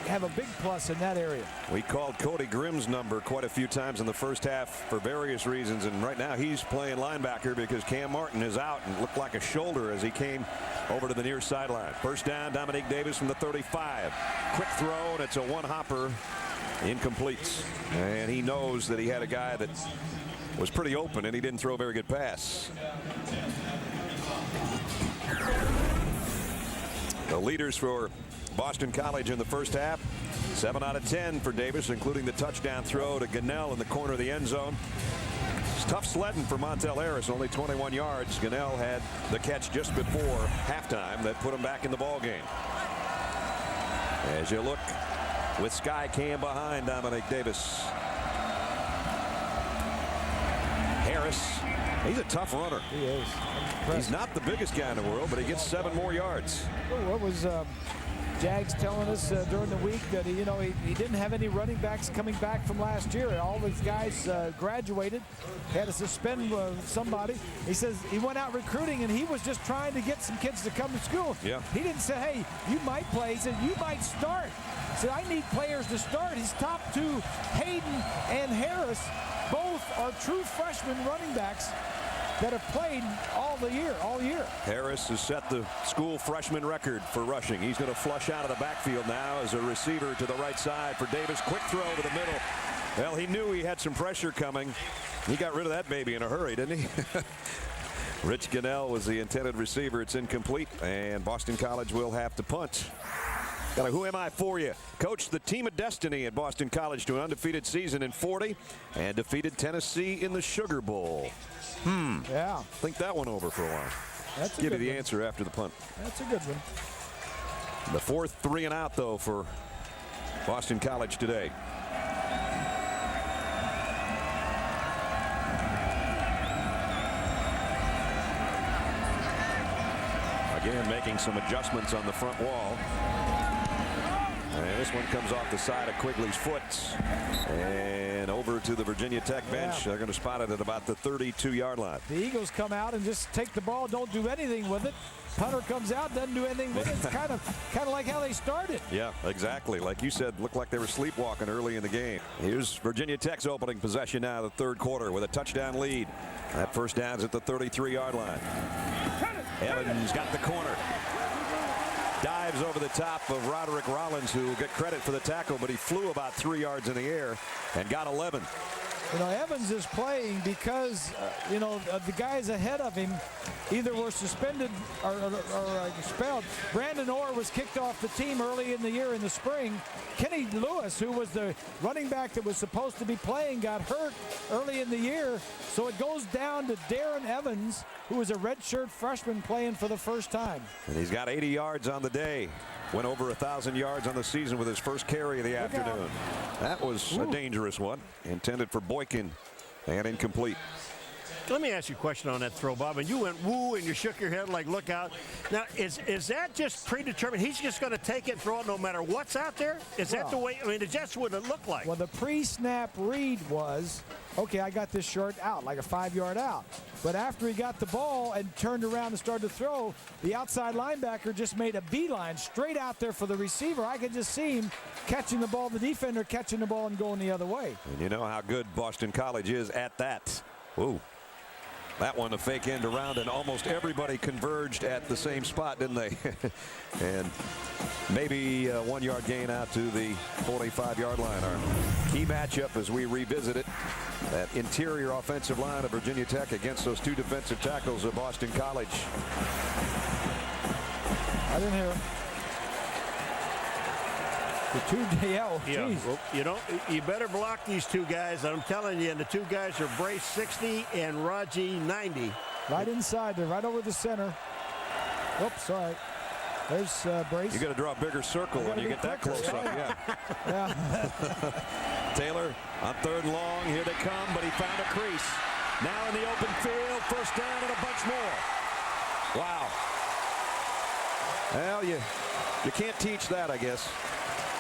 have a big plus in that area. We called Cody Grimm's number quite a few times in the first half for various reasons, and right now he's playing linebacker because Cam Martin is out and looked like a shoulder as he came over to the near sideline. First down, Dominique Davis from the 35. Quick throw, and it's a one-hopper. Incomplete. And he knows that he had a guy that was pretty open, and he didn't throw a very good pass. The leaders for Boston College in the first half, 7 out of 10 for Davis, including the touchdown throw to Gunnell in the corner of the end zone. It's tough sledding for Montel Harris, only 21 yards. Gunnell had the catch just before halftime that put him back in the ball game. As you look with Sky Cam behind Dominique Davis. Harris, he's a tough runner. He is. He's not the biggest guy in the world, but he gets 7 more yards. What was Jags telling us during the week that he didn't have any running backs coming back from last year. All these guys graduated, had to suspend somebody. He says he went out recruiting and he was just trying to get some kids to come to school. Yeah. He didn't say, hey, you might play. He said, you might start. He said, I need players to start. His top 2, Hayden and Harris, both are true freshman running backs that have played all year. Harris has set the school freshman record for rushing. He's going to flush out of the backfield now as a receiver to the right side for Davis. Quick throw to the middle. Well, he knew he had some pressure coming. He got rid of that baby in a hurry, didn't he? Rich Gunnell was the intended receiver. It's incomplete, and Boston College will have to punt. Got a Who Am I For You. Coached the team of destiny at Boston College to an undefeated season in 40 and defeated Tennessee in the Sugar Bowl. Yeah. Think that one over for a while. That's a Give you good the one. answer after the punt. That's a good one. The 4th 3 and out, though, for Boston College today. Again, making some adjustments on the front wall. And this one comes off the side of Quigley's foot and over to the Virginia Tech bench. Yeah. They're going to spot it at about the 32-yard line. The Eagles come out and just take the ball, don't do anything with it. Punter comes out, doesn't do anything with it. It's kind of like how they started. Yeah, exactly. Like you said, looked like they were sleepwalking early in the game. Here's Virginia Tech's opening possession now, the 3rd quarter, with a touchdown lead. That first down's at the 33-yard line. Evans got the corner. Dives over the top of Roderick Rollins, who will get credit for the tackle, but he flew about 3 yards in the air and got 11. Evans is playing because, the guys ahead of him either were suspended or expelled. Brandon Orr was kicked off the team early in the year in the spring. Kenny Lewis, who was the running back that was supposed to be playing, got hurt early in the year. So it goes down to Darren Evans, who is a redshirt freshman playing for the first time. And he's got 80 yards on the day. Went over 1,000 yards on the season with his first carry of the afternoon. That was a dangerous one, intended for Boykin and incomplete. Let me ask you a question on that throw, Bob. And you went woo and you shook your head like, look out. Now, is that just predetermined? He's just going to take it and throw it no matter what's out there? Is that the way? I mean, that's what it looked like. Well, the pre-snap read was, okay, I got this short out, like a 5-yard out. But after he got the ball and turned around and started to throw, the outside linebacker just made a beeline straight out there for the receiver. I could just see him catching the ball, the defender catching the ball and going the other way. And you know how good Boston College is at that. Ooh. That one, a fake end around, and almost everybody converged at the same spot, didn't they? And maybe a 1-yard gain out to the 45-yard line. Our key matchup as we revisit it. That interior offensive line of Virginia Tech against those 2 defensive tackles of Boston College. I didn't hear him. The 2DL. Yeah, well, you better block these 2 guys. I'm telling you, and the 2 guys are Brace 60 and Raji 90. Right inside there, right over the center. Oops, sorry. There's Brace. You got to draw a bigger circle when you get that close up. Yeah. Taylor on 3rd and long. Here they come, but he found a crease. Now in the open field, first down and a bunch more. Wow. Well, you can't teach that, I guess.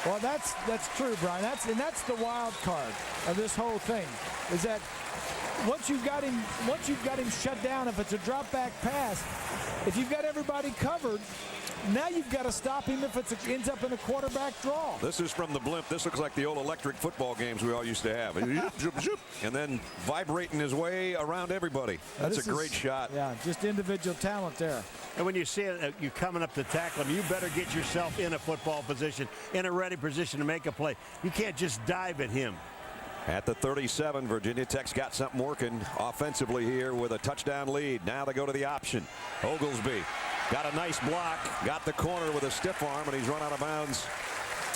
Well, that's true, Brian. That's the wild card of this whole thing, is that once you've got him shut down, if it's a drop back pass, if you've got everybody covered, now you've got to stop him if it ends up in a quarterback draw. This is from the blimp. This looks like the old electric football games we all used to have. And then vibrating his way around everybody. That's a great shot. Yeah, just individual talent there. And when you see it, you coming up to tackle him, you better get yourself in a football position, in a ready position to make a play. You can't just dive at him. At the 37, Virginia Tech's got something working offensively here with a touchdown lead. Now they go to the option. Oglesby got a nice block, got the corner with a stiff arm, and he's run out of bounds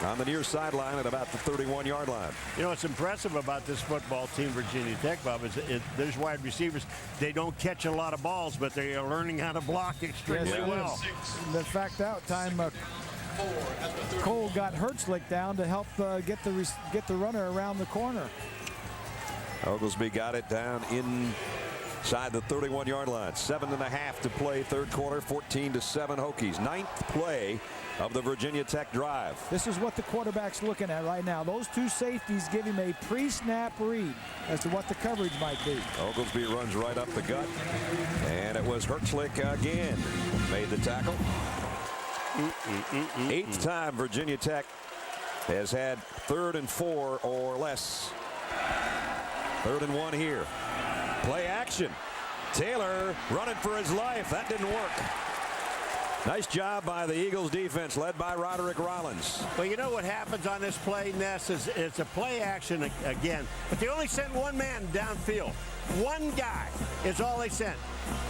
on the near sideline at about the 31-yard line. You know what's impressive about this football team, Virginia Tech, Bob, is there's wide receivers. They don't catch a lot of balls, but they are learning how to block extremely well. The fact that time Cole got Herzlich down to help get the runner around the corner. Oglesby got it down inside the 31-yard line. 7.5 to play, third quarter, 14-7 Hokies. Ninth play of the Virginia Tech drive. This is what the quarterback's looking at right now. Those two safeties give him a pre-snap read as to what the coverage might be. Oglesby runs right up the gut, and it was Herzlich again made the tackle. Eighth time Virginia Tech has had 3rd and 4 or less. 3rd and 1 here. Play action. Taylor running for his life. That didn't work. Nice job by the Eagles defense led by Roderick Rollins. Well, you know what happens on this play, Ness, is it's a play action again. But they only sent one man downfield. One guy is all they sent.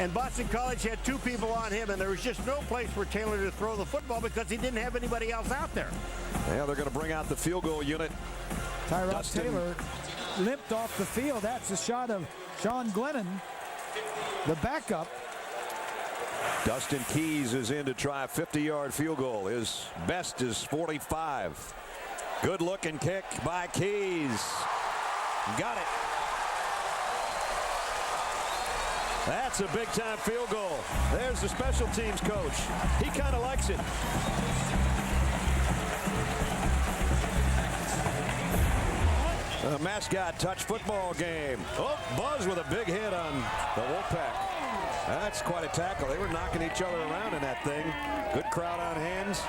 And Boston College had 2 people on him, and there was just no place for Taylor to throw the football because he didn't have anybody else out there. Yeah, they're going to bring out the field goal unit. Tyrod Taylor limped off the field. That's a shot of Sean Glennon, the backup. Dustin Keys is in to try a 50-yard field goal. His best is 45. Good looking kick by Keys. Got it. That's a big time field goal. There's the special teams coach. He kind of likes it. A mascot touch football game. Oh, Buzz with a big hit on the Wolfpack. That's quite a tackle. They were knocking each other around in that thing. Good crowd on hands.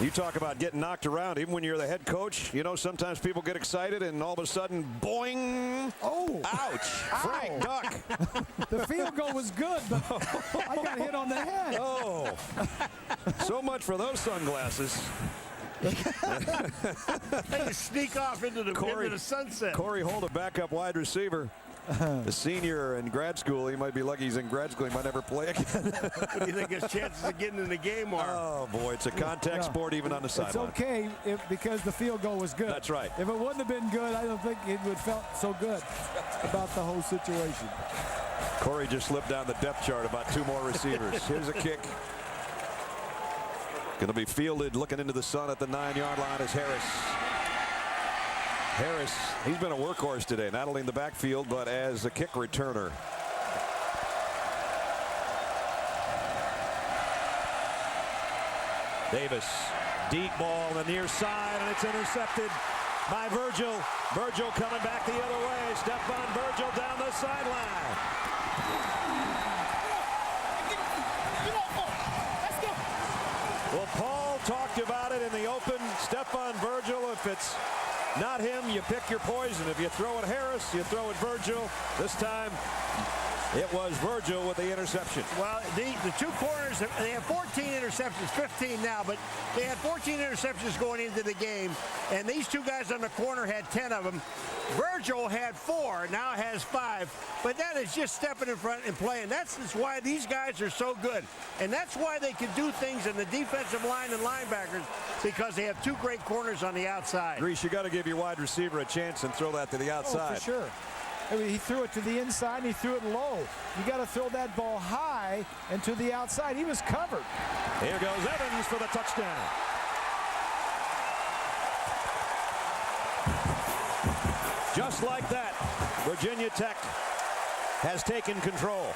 You talk about getting knocked around. Even when you're the head coach, you know, sometimes people get excited and all of a sudden, boing. Oh. Ouch. Frank, duck. The field goal was good, but I got hit on the head. Oh. So much for those sunglasses. They just sneak off into the sunset. Corey Holt, a backup wide receiver. The senior in grad school. He might be lucky he's in grad school. He might never play again. What do you think his chances of getting in the game are? Oh, boy. It's a contact sport even on the sideline. It's okay because the field goal was good. That's right. If it wouldn't have been good, I don't think it would felt so good about the whole situation. Corey just slipped down the depth chart about 2 more receivers. Here's a kick. Going to be fielded looking into the sun at the 9-yard line is Harris. Harris, he's been a workhorse today, not only in the backfield, but as a kick returner. Davis, deep ball on the near side, and it's intercepted by Virgil. Virgil coming back the other way. Stephon Virgil down the sideline. Well, Paul talked about it in the open. Stephon Virgil, if it's not him, you pick your poison. If you throw at Harris, you throw at Virgil. This time, it was Virgil with the interception. Well, the 2 corners, they have 14 interceptions, 15 now, but they had 14 interceptions going into the game, and these 2 guys on the corner had 10 of them. Virgil had 4, now has 5, but that is just stepping in front and playing. That's why these guys are so good, and that's why they can do things in the defensive line and linebackers, because they have 2 great corners on the outside. Grease, you got to give your wide receiver a chance and throw that to the outside. Oh, for sure. I mean, he threw it to the inside and he threw it low. You got to throw that ball high and to the outside. He was covered. Here goes Evans for the touchdown. Just like that, Virginia Tech has taken control.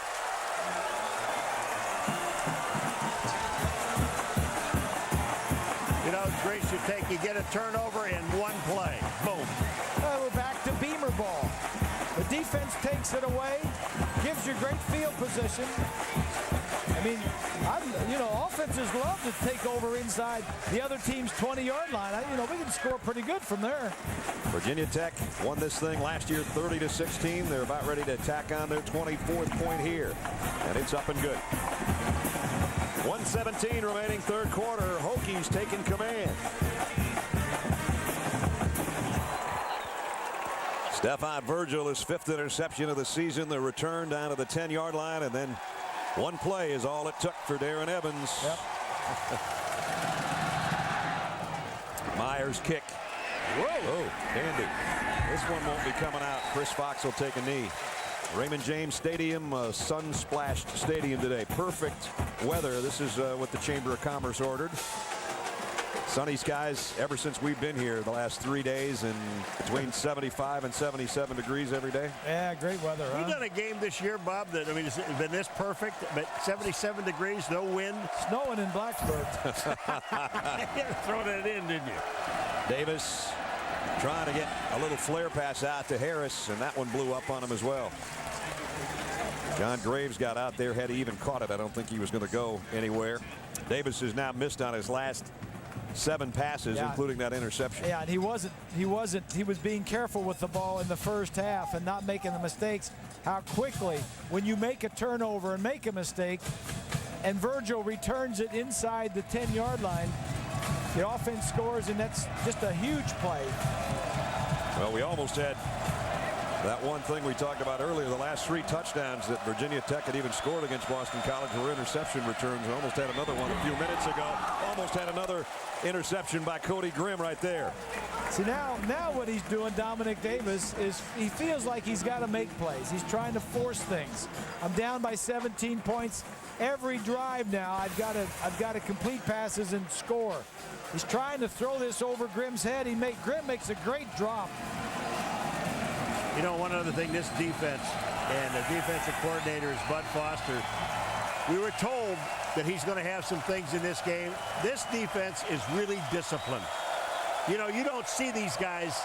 take. You get a turnover in one play. Boom. We're back to Beamer ball. The defense takes it away, gives you great field position. I mean, offenses love to take over inside the other team's 20-yard line. We can score pretty good from there. Virginia Tech won this thing last year 30-16. They're about ready to tack on their 24th point here, and it's up and good. 1:17 remaining third quarter. Hokies taking command. Stephon Virgil, his 5th interception of the season. The return down to the 10-yard line, and then one play is all it took for Darren Evans. Yep. Myers kick. Whoa. Oh, handy. This one won't be coming out. Chris Fox will take a knee. Raymond James Stadium, sun-splashed stadium today. Perfect weather. This is what the Chamber of Commerce ordered. Sunny skies ever since we've been here the last 3 days, and between 75 and 77 degrees every day. Yeah, great weather. We've done a game this year, Bob, that, it's been this perfect, but 77 degrees, no wind. Snowing in Blacksburg. Throw that in, didn't you? Davis trying to get a little flare pass out to Harris, and that one blew up on him as well. John Graves got out there. Had he even caught it, I don't think he was going to go anywhere. Davis has now missed on his last 7 passes, including that interception. Yeah, and he was being careful with the ball in the first half and not making the mistakes. How quickly, when you make a turnover and make a mistake, and Virgil returns it inside the 10-yard line, the offense scores, and that's just a huge play. Well, we almost had that one thing we talked about earlier. The last 3 touchdowns that Virginia Tech had even scored against Boston College were interception returns. We almost had another one a few minutes ago. Almost had another interception by Cody Grimm right there. See, now what he's doing, Dominic Davis, is he feels like he's got to make plays. He's trying to force things. I'm down by 17 points. Every drive now, I've got to complete passes and score. He's trying to throw this over Grimm's head. Grimm makes a great drop. One other thing, this defense, and the defensive coordinator is Bud Foster. We were told that he's going to have some things in this game. This defense is really disciplined. You don't see these guys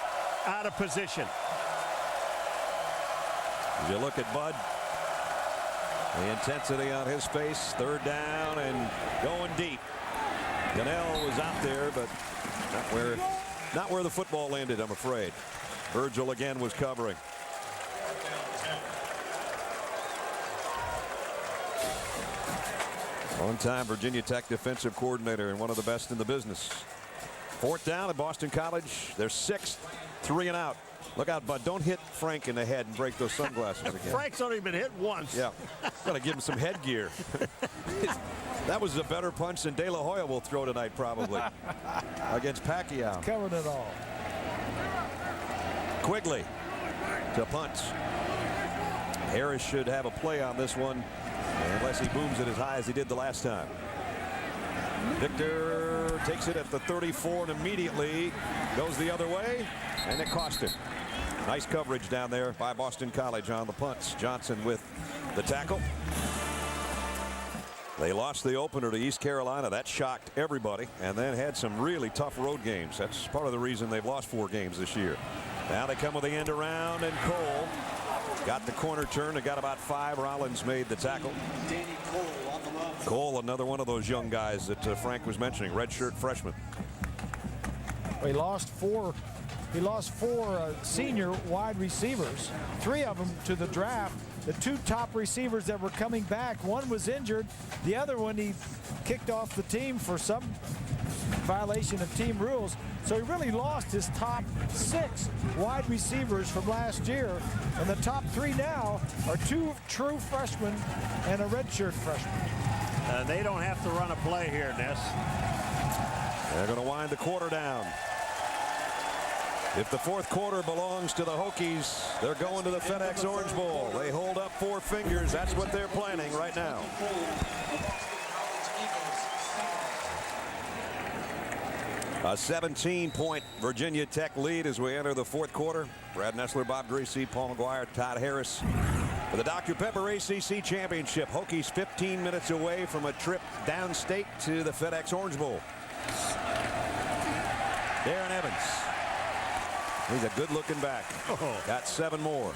out of position. As you look at Bud, the intensity on his face, 3rd down and going deep. Donnell was out there, but not where the football landed, I'm afraid. Virgil again was covering. One-time Virginia Tech defensive coordinator and one of the best in the business. 4th down at Boston College. They're 6th, 3 and out. Look out, Bud. Don't hit Frank in the head and break those sunglasses again. Frank's only been hit once. Yeah. Got to give him some headgear. That was a better punch than De La Hoya will throw tonight, probably, against Pacquiao. Covered it all. Quigley to punt. Harris should have a play on this one, unless he booms it as high as he did the last time. Victor takes it at the 34 and immediately goes the other way, and it cost him. Nice coverage down there by Boston College on the punts. Johnson with the tackle. They lost the opener to East Carolina. That shocked everybody, and then had some really tough road games. That's part of the reason they've lost 4 games this year. Now they come with the end around, and Cole got the corner turn. They got about 5. Rollins made the tackle. Cole, another one of those young guys that Frank was mentioning, redshirt freshman. He lost 4 senior wide receivers, 3 of them to the draft. The 2 top receivers that were coming back, one was injured, the other one he kicked off the team for some violation of team rules. So he really lost his top 6 wide receivers from last year, and the top 3 now are 2 true freshmen and a redshirt freshman. They don't have to run a play here, Ness. They're going to wind the quarter down. If the 4th quarter belongs to the Hokies, they're going to the FedEx Orange Bowl. They hold up 4 fingers. That's what they're planning right now. A 17-point Virginia Tech lead as we enter the 4th quarter. Brad Nessler, Bob Greasy, Paul McGuire, Todd Harris for the Dr. Pepper ACC Championship. Hokies 15 minutes away from a trip downstate to the FedEx Orange Bowl. Darren Evans. He's a good-looking back. Got 7 more.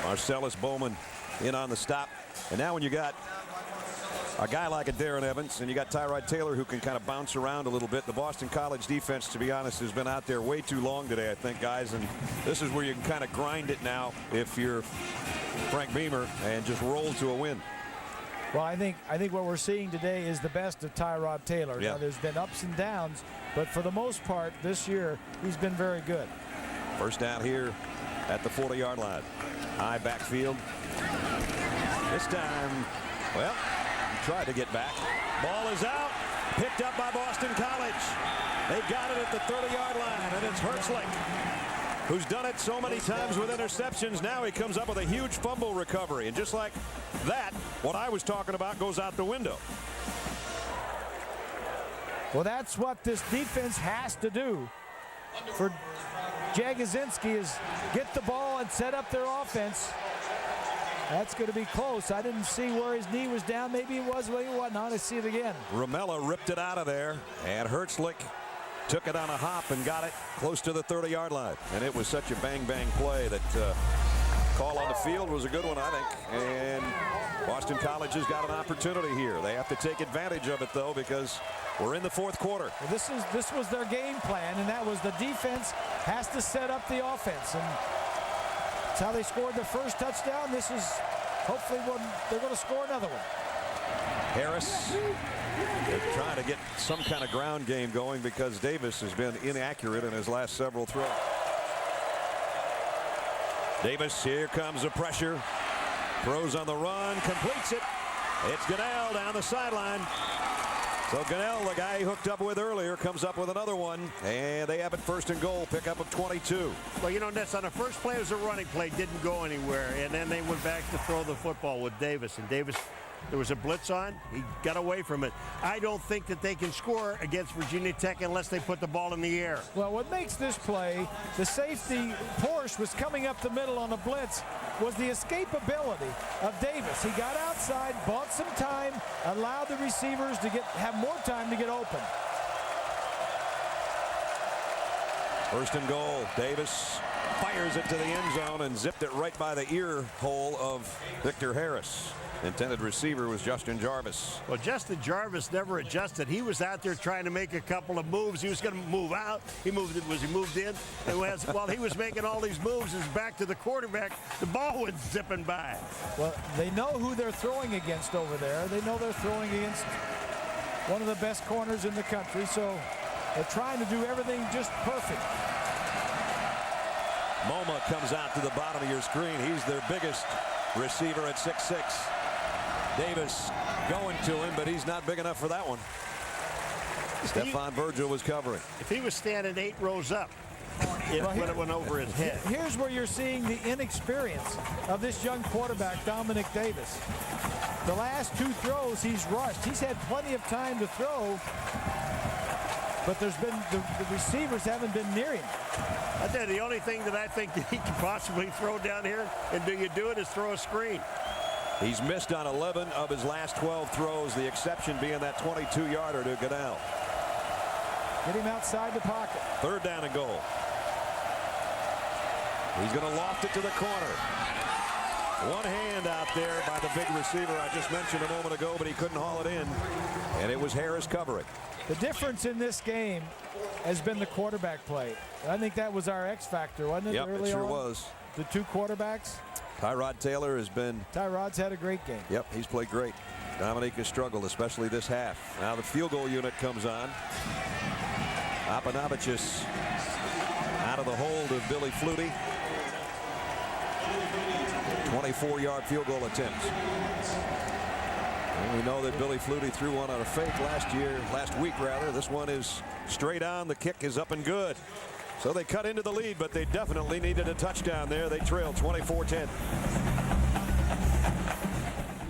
Marcellus Bowman in on the stop. And now when you got a guy like a Darren Evans and you got Tyrod Taylor who can kind of bounce around a little bit, the Boston College defense, to be honest, has been out there way too long today, I think, guys. And this is where you can kind of grind it now if you're Frank Beamer and just roll to a win. Well, I think what we're seeing today is the best of Tyrod Taylor. Yeah. Now, there's been ups and downs, but for the most part this year he's been very good. First down here at the 40-yard line. High backfield. This time, well, he tried to get back. Ball is out. Picked up by Boston College. They got it at the 30-yard line, and it's Herzlich, who's done it so many times with interceptions. Now he comes up with a huge fumble recovery. And just like that, what I was talking about goes out the window. Well, that's what this defense has to do for Jagosinski, is get the ball and set up their offense. That's going to be close. I didn't see where his knee was down. Maybe it was, maybe it wasn't. I want to see it again. Ramella ripped it out of there, and Herzlich took it on a hop and got it close to the 30-yard line. And it was such a bang-bang play that call on the field was a good one, I think. And Boston College has got an opportunity here. They have to take advantage of it, though, because we're in the 4th quarter. Well, this was their game plan, and that was the defense has to set up the offense. And that's how they scored their first touchdown. This is hopefully when they're going to score another one. Harris, they're trying to get some kind of ground game going because Davis has been inaccurate in his last several throws. Davis, here comes the pressure. Throws on the run, completes it. It's Gunnell down the sideline. So Gunnell, the guy he hooked up with earlier, comes up with another one, and they have it 1st and goal, pick up of 22. Well, you know, that's on the first play. It was a running play, didn't go anywhere, and then they went back to throw the football with Davis, and Davis, there was a blitz on. He got away from it. I don't think that they can score against Virginia Tech unless they put the ball in the air. Well, what makes this play, the safety Porsche was coming up the middle on a blitz, was the escapability of Davis. He got outside, bought some time, allowed the receivers to have more time to get open. 1st and goal. Davis fires it to the end zone and zipped it right by the ear hole of Victor Harris. Intended receiver was Justin Jarvis. Well, Justin Jarvis never adjusted. He was out there trying to make a couple of moves. He was going to move out. He moved in. And while he was making all these moves, his back to the quarterback, the ball went zipping by. Well, they know who they're throwing against over there. They know they're throwing against one of the best corners in the country, so they're trying to do everything just perfect. Moma comes out to the bottom of your screen. He's their biggest receiver at 6'6". Davis going to him, but he's not big enough for that one. Stephon Virgil was covering. If he was standing 8 rows up, it would have went over his head. Here's where you're seeing the inexperience of this young quarterback, Dominic Davis. The last 2 throws, he's rushed. He's had plenty of time to throw, but there's been the receivers haven't been near him. I tell you, the only thing that I think that he could possibly throw down here, and do you do it, is throw a screen. He's missed on 11 of his last 12 throws, the exception being that 22-yarder to Gunnell. Get him outside the pocket. 3rd down and goal. He's going to loft it to the corner. One hand out there by the big receiver I just mentioned a moment ago, but he couldn't haul it in, and it was Harris covering. The difference in this game has been the quarterback play. I think that was our X factor, wasn't it? Yep, early it sure on? was. The 2 quarterbacks. Tyrod Taylor has been... Tyrod's had a great game. Yep, he's played great. Dominique has struggled, especially this half. Now the field goal unit comes on. Apanavicius out of the hold of Billy Flutie. 24-yard field goal attempts. And we know that Billy Flutie threw one on a fake last week. This one is straight on. The kick is up and good. So they cut into the lead, but they definitely needed a touchdown there. They trailed 24-10.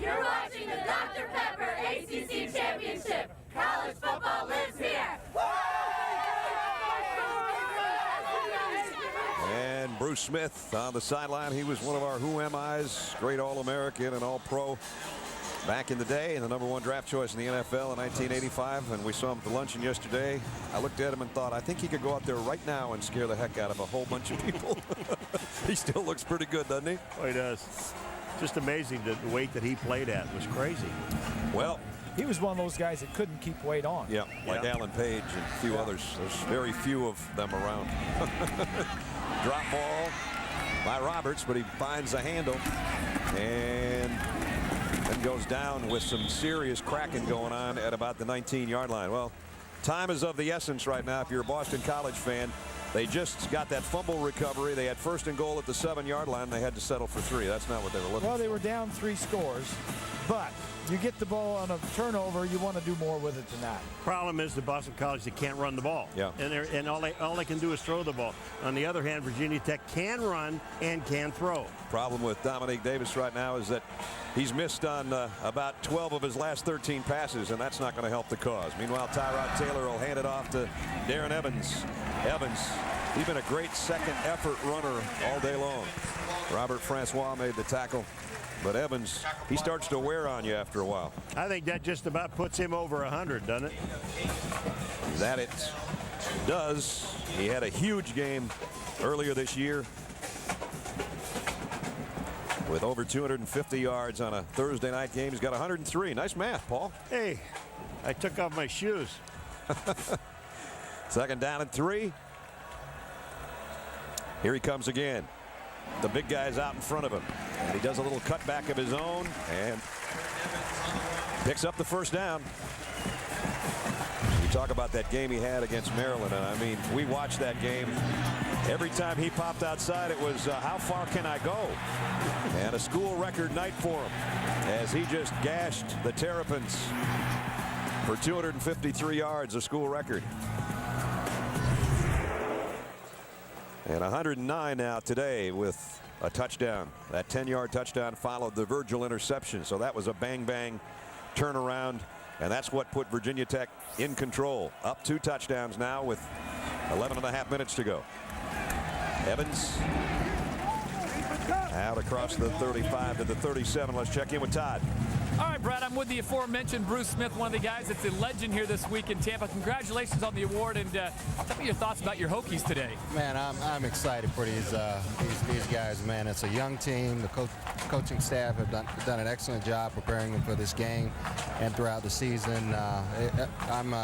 You're watching the Dr. Pepper ACC Championship. College football lives here. And Bruce Smith on the sideline. He was one of our Who Am I's, great All-American and All-Pro. Back in the day, and the #1 draft choice in the NFL in 1985, and we saw him at the luncheon yesterday. I looked at him and thought, I think he could go out there right now and scare the heck out of a whole bunch of people. He still looks pretty good, doesn't he? Oh, he does. Just amazing the weight that he played at was crazy. Well, he was one of those guys that couldn't keep weight on. Yeah, like Alan Page and a few others. There's very few of them around. Drop ball by Roberts, but he finds a handle and then goes down with some serious cracking going on at about the 19-yard line. Well, time is of the essence right now if you're a Boston College fan. They just got that fumble recovery. They had 1st and goal at the 7-yard line. They had to settle for 3. That's not what they were looking for. Well, they were down 3 scores, but you get the ball on a turnover, you want to do more with it than that. Problem is the Boston College, they can't run the ball. Yeah. And all they can do is throw the ball. On the other hand, Virginia Tech can run and can throw. Problem with Dominique Davis right now is that he's missed on about 12 of his last 13 passes, and that's not going to help the cause. Meanwhile, Tyrod Taylor will hand it off to Darren Evans. He's been a great second effort runner all day long. Robert Francois made the tackle, but Evans, he starts to wear on you after a while. I think that just about puts him over 100, doesn't it? That it does. He had a huge game earlier this year with over 250 yards on a Thursday night game. He's got 103. Nice math, Paul. Hey, I took off my shoes. 2nd down and 3. Here he comes again. The big guy's out in front of him, and he does a little cutback of his own and picks up the 1st down. You talk about that game he had against Maryland, and I mean, we watched that game. Every time he popped outside, it was how far can I go? And a school record night for him as he just gashed the Terrapins for 253 yards, a school record. And 109 now today with a touchdown. That 10-yard touchdown followed the Virgil interception. So that was a bang-bang turnaround. And that's what put Virginia Tech in control. Up 2 touchdowns now with 11.5 minutes to go. Evans out across the 35 to the 37. Let's check in with Todd. All right, Brad, I'm with the aforementioned Bruce Smith, one of the guys that's a legend here this week in Tampa. Congratulations on the award, and tell me your thoughts about your Hokies today. Man, I'm excited for these guys, man. It's a young team. The coaching staff have done an excellent job preparing them for this game and throughout the season. I'm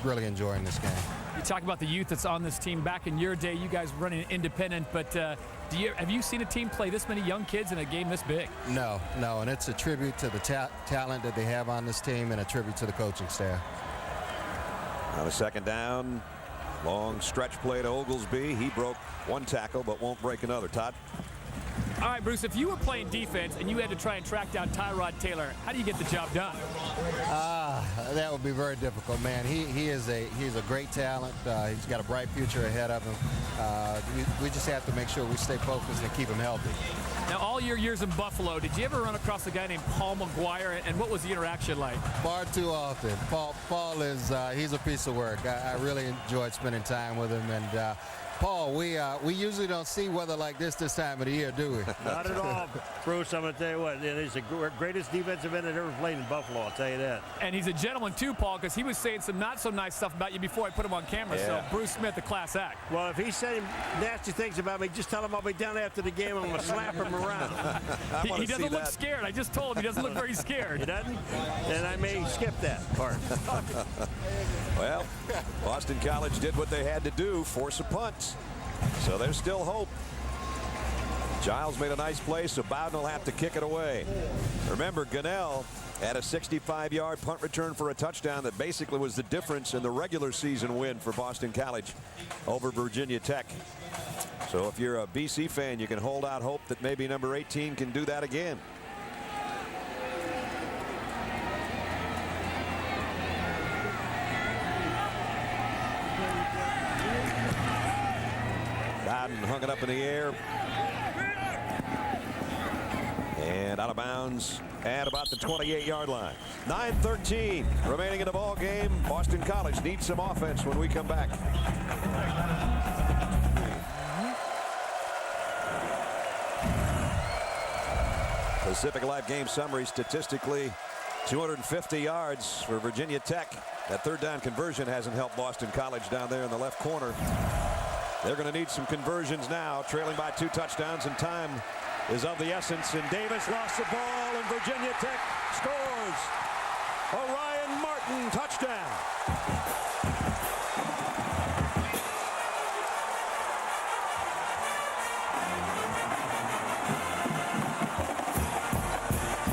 really enjoying this game. You talk about the youth that's on this team. Back in your day, you guys were running independent, but have you seen a team play this many young kids in a game this big? No, and it's a tribute to the talent that they have on this team and a tribute to the coaching staff. On a 2nd down, long stretch play to Oglesby. He broke 1 tackle but won't break another. Todd? All right, Bruce, if you were playing defense and you had to try and track down Tyrod Taylor, how do you get the job done? That would be very difficult, man. He's a great talent. He's got a bright future ahead of him. We just have to make sure we stay focused and keep him healthy. Now, all your years in Buffalo, did you ever run across a guy named Paul McGuire, and what was the interaction like? Far too often. Paul is he's a piece of work. I really enjoyed spending time with him, and Paul, we usually don't see weather like this time of the year, do we? Not at all, Bruce. I'm going to tell you what, he's the greatest defensive end that ever played in Buffalo, I'll tell you that. And he's a gentleman too, Paul, because he was saying some not so nice stuff about you before I put him on camera. Yeah. So Bruce Smith, a class act. Well, if he's saying nasty things about me, just tell him I'll be down after the game and I'm going to slap him around. He doesn't look scared. I just told him he doesn't look very scared. He doesn't? Then I may skip that part. Well, Boston College did what they had to do, force a punt. So there's still hope. Giles made a nice play, so Bowden will have to kick it away. Remember, Gunnell had a 65-yard punt return for a touchdown that basically was the difference in the regular season win for Boston College over Virginia Tech. So if you're a BC fan, you can hold out hope that maybe number 18 can do that again. Bowden hung it up in the air and out of bounds at about the 28-yard line. 9:13 remaining in the ball game. Boston College needs some offense when we come back. Pacific Life game summary. Statistically, 250 yards for Virginia Tech. That third down conversion hasn't helped Boston College down there in the left corner. They're going to need some conversions now, trailing by 2 touchdowns, and time is of the essence. And Davis lost the ball, and Virginia Tech scores. Orion Martin, touchdown.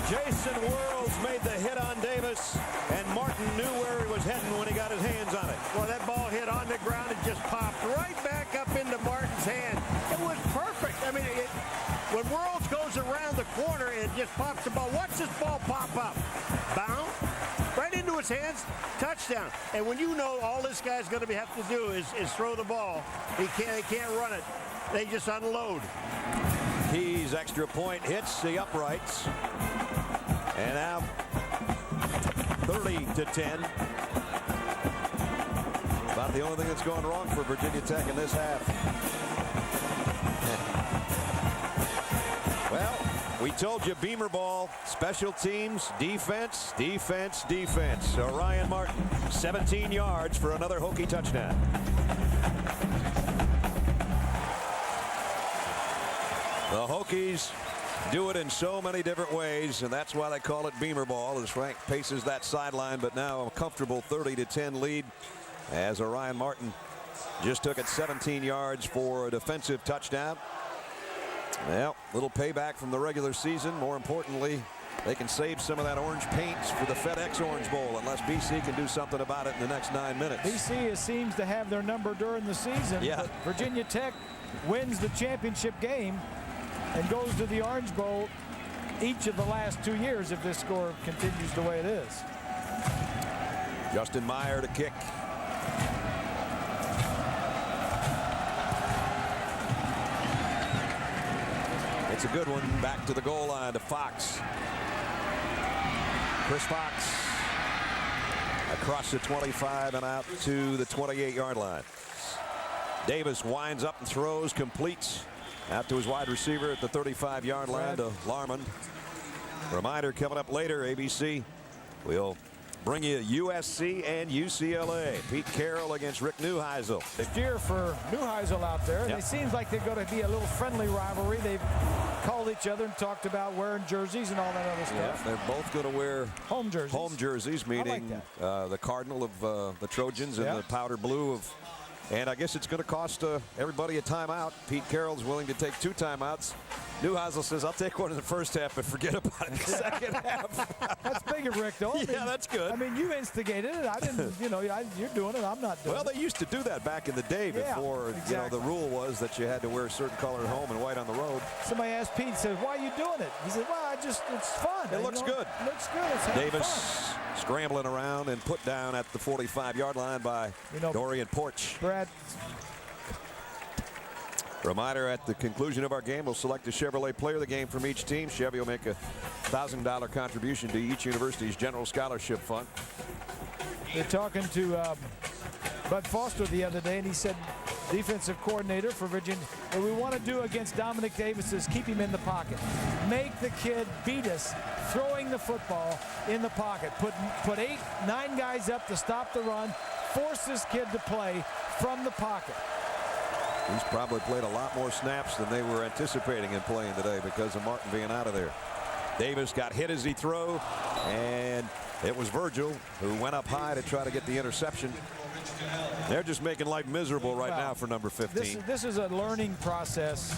Jason Worlds made the hit on Davis, and Martin knew where he was heading when he got his hands on it. Well, that ball hit on the ground and just popped right back up into Martin's hand. It was perfect. I mean, when Worlds goes around the corner, it just pops the ball. Watch this ball pop up. Bounce. Right into his hands. Touchdown. And when you know all this guy's going to have to do is throw the ball, he can't run it. They just unload. Key's extra point hits the uprights. And now 30-10. About the only thing that's going wrong for Virginia Tech in this half. Well, we told you Beamer ball, special teams, defense, defense, defense. Orion Martin, 17 yards for another Hokie touchdown. The Hokies do it in so many different ways, and that's why they call it Beamer ball, as Frank paces that sideline. But now a comfortable 30-10 lead, as Orion Martin just took it 17 yards for a defensive touchdown. Well, little payback from the regular season. More importantly, they can save some of that orange paint for the FedEx Orange Bowl, unless BC can do something about it in the next 9 minutes. BC seems to have their number during the season. Yeah. But Virginia Tech wins the championship game and goes to the Orange Bowl each of the last 2 years if this score continues the way it is. Justin Meyer to kick. It's a good one. Back to the goal line to Fox. Chris Fox across the 25 and out to the 28-yard line. Davis winds up and throws, completes out to his wide receiver at the 35-yard line to Larmond. Reminder coming up later, ABC will bring you USC and UCLA. Pete Carroll against Rick Neuheisel. This year for Neuheisel out there. Yep. It seems like they're going to be a little friendly rivalry. They've called each other and talked about wearing jerseys and all that other stuff. Yeah, they're both going to wear home jerseys. Home jerseys, meaning like the cardinal of the Trojans and the powder blue of. And I guess it's going to cost everybody a timeout. Pete Carroll's willing to take 2 timeouts. Neuheisel says, I'll take one in the first half, but forget about it in the second half. That's big of Rick, though. Yeah, that's good. I mean, you instigated it. I didn't, you're doing it. I'm not doing it. Well, they used to do that back in the day before, exactly. The rule was that you had to wear a certain color at home and white on the road. Somebody asked Pete, said, why are you doing it? He said, well, it's fun. It looks good. It looks good. It's having Davis fun. Scrambling around and put down at the 45-yard line by Dorian Porch. Brad. Reminder, at the conclusion of our game, we'll select a Chevrolet player of the game from each team. Chevy will make a $1,000 contribution to each university's general scholarship fund. They're talking to Bud Foster the other day, and he said, defensive coordinator for Virginia, what we want to do against Dominic Davis is keep him in the pocket. Make the kid beat us throwing the football in the pocket. Put 8, 9 guys up to stop the run. Force this kid to play from the pocket. He's probably played a lot more snaps than they were anticipating in playing today because of Martin being out of there. Davis got hit as he threw, and it was Virgil who went up high to try to get the interception. They're just making life miserable right now for number 15. This is a learning process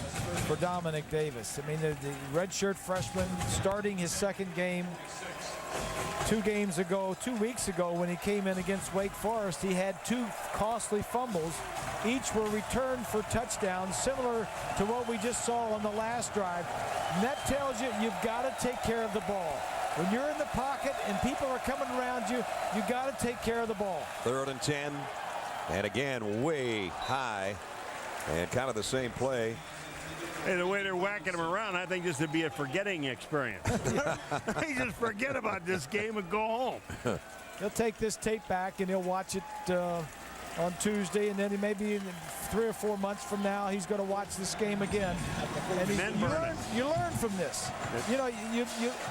for Dominic Davis. I mean, the redshirt freshman starting his second game 2 weeks ago when he came in against Wake Forest. He had 2 costly fumbles. Each were returned for touchdowns, similar to what we just saw on the last drive. And that tells you you've got to take care of the ball. When you're in the pocket and people are coming around you, you got to take care of the ball. 3rd and 10. And again, way high. And kind of the same play. And the way they're whacking him around, I think this would be a forgetting experience. They just forget about this game and go home. He'll take this tape back and he'll watch it on Tuesday, and then maybe in 3 or 4 months from now, he's going to watch this game again. And you learn from this. You know,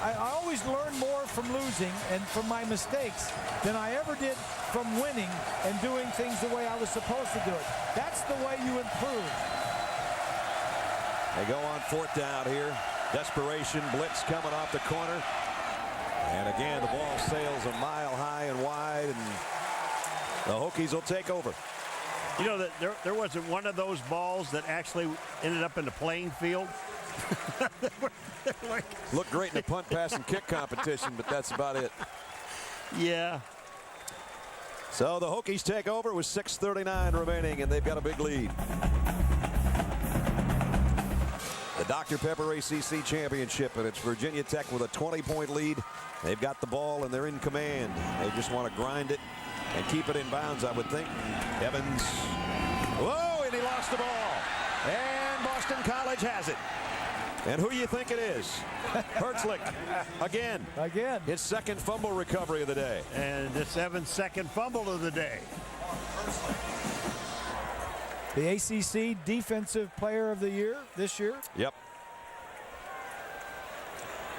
I always learn more from losing and from my mistakes than I ever did from winning and doing things the way I was supposed to do it. That's the way you improve. They go on 4th down here. Desperation blitz coming off the corner. And again, the ball sails a mile high and wide, and the Hokies will take over. You know, that there wasn't one of those balls that actually ended up in the playing field. Looked great in the punt, pass, and kick competition, but that's about it. Yeah. So the Hokies take over with 6:39 remaining, and they've got a big lead. The Dr. Pepper ACC Championship, and it's Virginia Tech with a 20-point lead. They've got the ball, and they're in command. They just want to grind it and keep it in bounds, I would think. Evans. Whoa, and he lost the ball. And Boston College has it. And who you think it is? Herzlich again. His second fumble recovery of the day. And it's Evans' second fumble of the day. The ACC Defensive Player of the Year this year. Yep.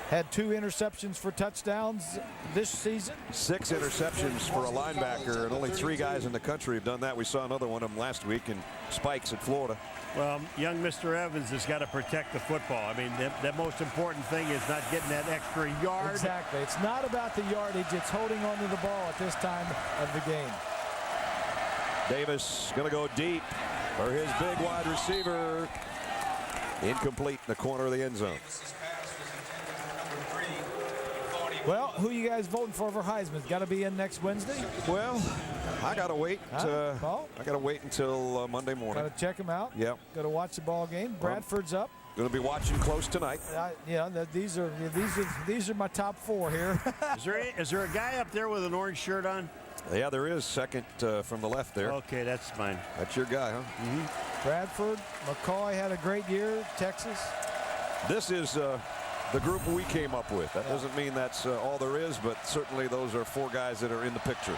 Had 2 interceptions for touchdowns this season. 6 interceptions for a linebacker, and only 3 guys in the country have done that. We saw another one of them last week in Spikes at Florida. Well, young Mr. Evans has got to protect the football. I mean, the most important thing is not getting that extra yard. Exactly. It's not about the yardage. It's holding on to the ball at this time of the game. Davis going to go deep for his big wide receiver. Incomplete in the corner of the end zone. Well, who you guys voting for Heisman? Got to be in next Wednesday? Well, I got to wait. I got to wait until Monday morning. Got to check them out. Yep. Got to watch the ball game. Bradford's up. Going to be watching close tonight. Yeah, these are my top 4 here. Is there a guy up there with an orange shirt on? Yeah, there is. Second from the left there. Okay, that's mine. That's your guy, huh? Mm-hmm. Bradford, McCoy had a great year. Texas. This is the group we came up with. That doesn't mean that's all there is, but certainly those are 4 guys that are in the picture.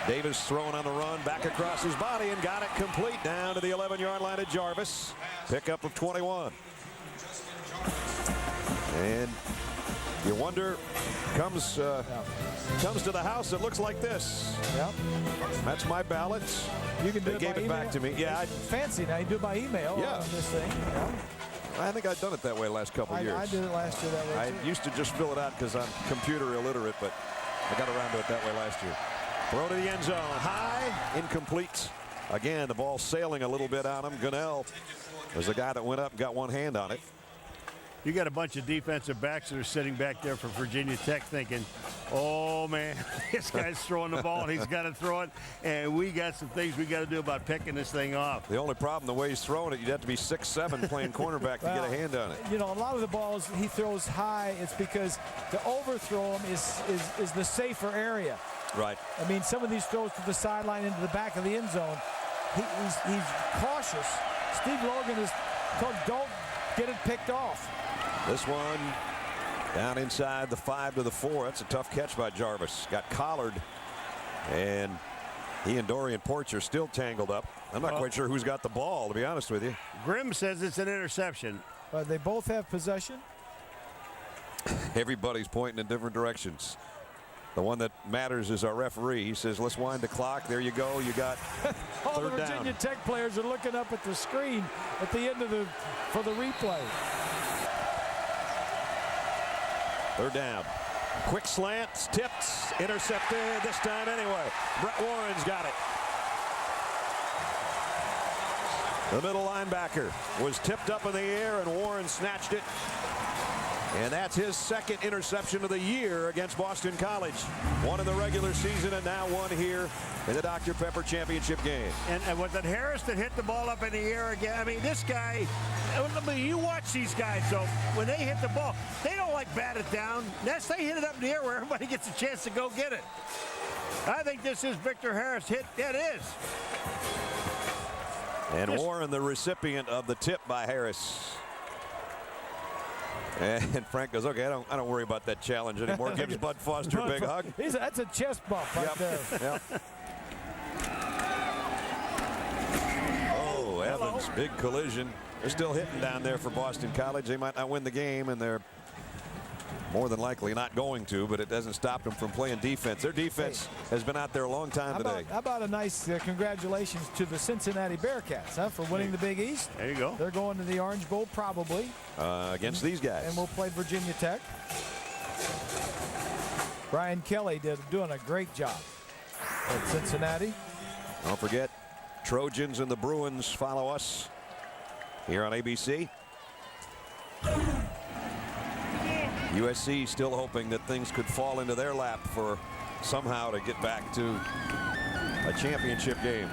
Davis throwing on the run, back across his body, and got it complete down to the 11-yard line of Jarvis. Pickup of 21. And you wonder, comes to the house, it looks like this. Yep. That's my ballot. You can do they gave it back to me. Yeah. Fancy now. You do it by email on this thing. Yeah. I think I've done it that way last couple of years. I did it last year that way, I used to just fill it out because I'm computer illiterate, but I got around to it that way last year. Throw to the end zone. High. Incomplete. Again, the ball sailing a little bit on him. Gunnell was the guy that went up and got one hand on it. You got a bunch of defensive backs that are sitting back there for Virginia Tech thinking, oh, man, this guy's throwing the ball and he's got to throw it. And we got some things we got to do about picking this thing off. The only problem, the way he's throwing it, you'd have to be 6'7" playing cornerback to get a hand on it. You know, a lot of the balls he throws high, it's because to overthrow them is the safer area. Right. I mean, some of these throws to the sideline into the back of the end zone, he's cautious. Steve Logan is told, don't get it picked off. This one down inside the 5 to the 4. That's a tough catch by Jarvis. Got collared, and he and Dorian Porch are still tangled up. I'm not quite sure who's got the ball, to be honest with you. Grimm says it's an interception. They both have possession. Everybody's pointing in different directions. The one that matters is our referee. He says, let's wind the clock. There you go. You got all the third down. Virginia Tech players are looking up at the screen at the end of for the replay. Third down. Quick slants, tipped, intercepted this time anyway. Brett Warren's got it. The middle linebacker was tipped up in the air, and Warren snatched it. And that's his second interception of the year against Boston College. One in the regular season and now one here in the Dr. Pepper Championship game. And was it Harris that hit the ball up in the air again? I mean, this guy, you watch these guys, though, when they hit the ball, they don't like bat it down. They hit it up in the air where everybody gets a chance to go get it. I think this is Victor Harris hit. Yeah, it is. And Warren, the recipient of the tip by Harris. And Frank goes, okay, I don't worry about that challenge anymore. Gives Bud Foster a big hug. That's a chest bump right there. Yep. It's a big collision. They're still hitting down there for Boston College. They might not win the game, and they're more than likely not going to, but it doesn't stop them from playing defense. Their defense has been out there a long time today. How about a nice congratulations to the Cincinnati Bearcats for winning the Big East? There you go. They're going to the Orange Bowl probably. Against these guys. And we'll play Virginia Tech. Brian Kelly doing a great job at Cincinnati. Don't forget, Trojans and the Bruins follow us here on ABC. USC still hoping that things could fall into their lap for somehow to get back to a championship game.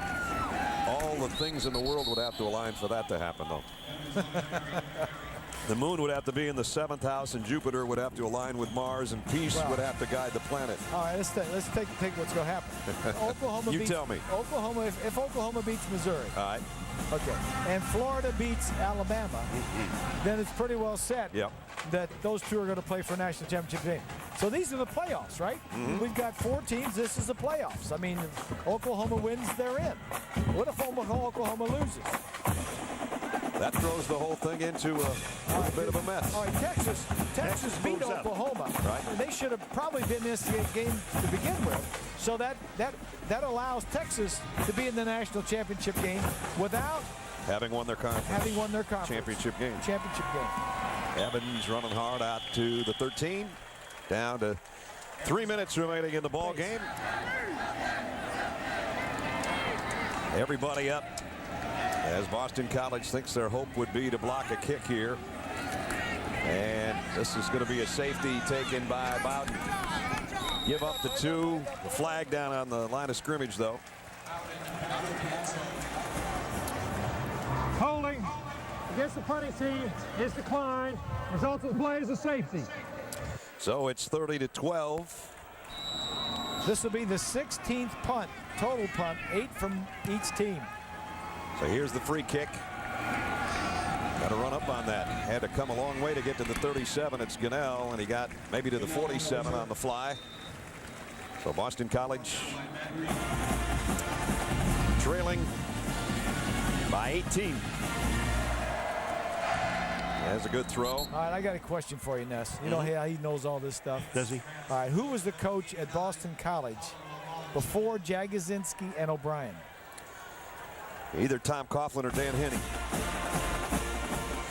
All the things in the world would have to align for that to happen, though. The moon would have to be in the 7th house, and Jupiter would have to align with Mars, and peace would have to guide the planet. All right, let's take what's going to happen. Oklahoma you tell me. Oklahoma, if Oklahoma beats Missouri. All right. Okay. And Florida beats Alabama, then it's pretty well set that those two are going to play for a national championship game. So these are the playoffs, right? We've got 4 teams. This is the playoffs. I mean, Oklahoma wins, they're in. What if Oklahoma loses? That throws the whole thing into a bit of a mess. All right, Texas beat Oklahoma. Right. They should have probably been in this game to begin with. So that allows Texas to be in the national championship game without having won their conference. Championship game. Evans running hard out to the 13. Down to 3 minutes remaining in the ball game. Everybody up as Boston College thinks their hope would be to block a kick here. And this is going to be a safety taken by Bowden. Give up the 2. The flag down on the line of scrimmage, though. Holding against the punting team is declined. Results of the play is a safety. So it's 30-12. This will be the 16th punt, total punt, 8 from each team. So here's the free kick. Got to run up on that. Had to come a long way to get to the 37. It's Gunnell, and he got maybe to the 47 on the fly. So Boston College trailing by 18. That's a good throw. All right, I got a question for you, Ness. You know how he knows all this stuff? Does he? All right, who was the coach at Boston College before Jagosinski and O'Brien? Either Tom Coughlin or Dan Henning.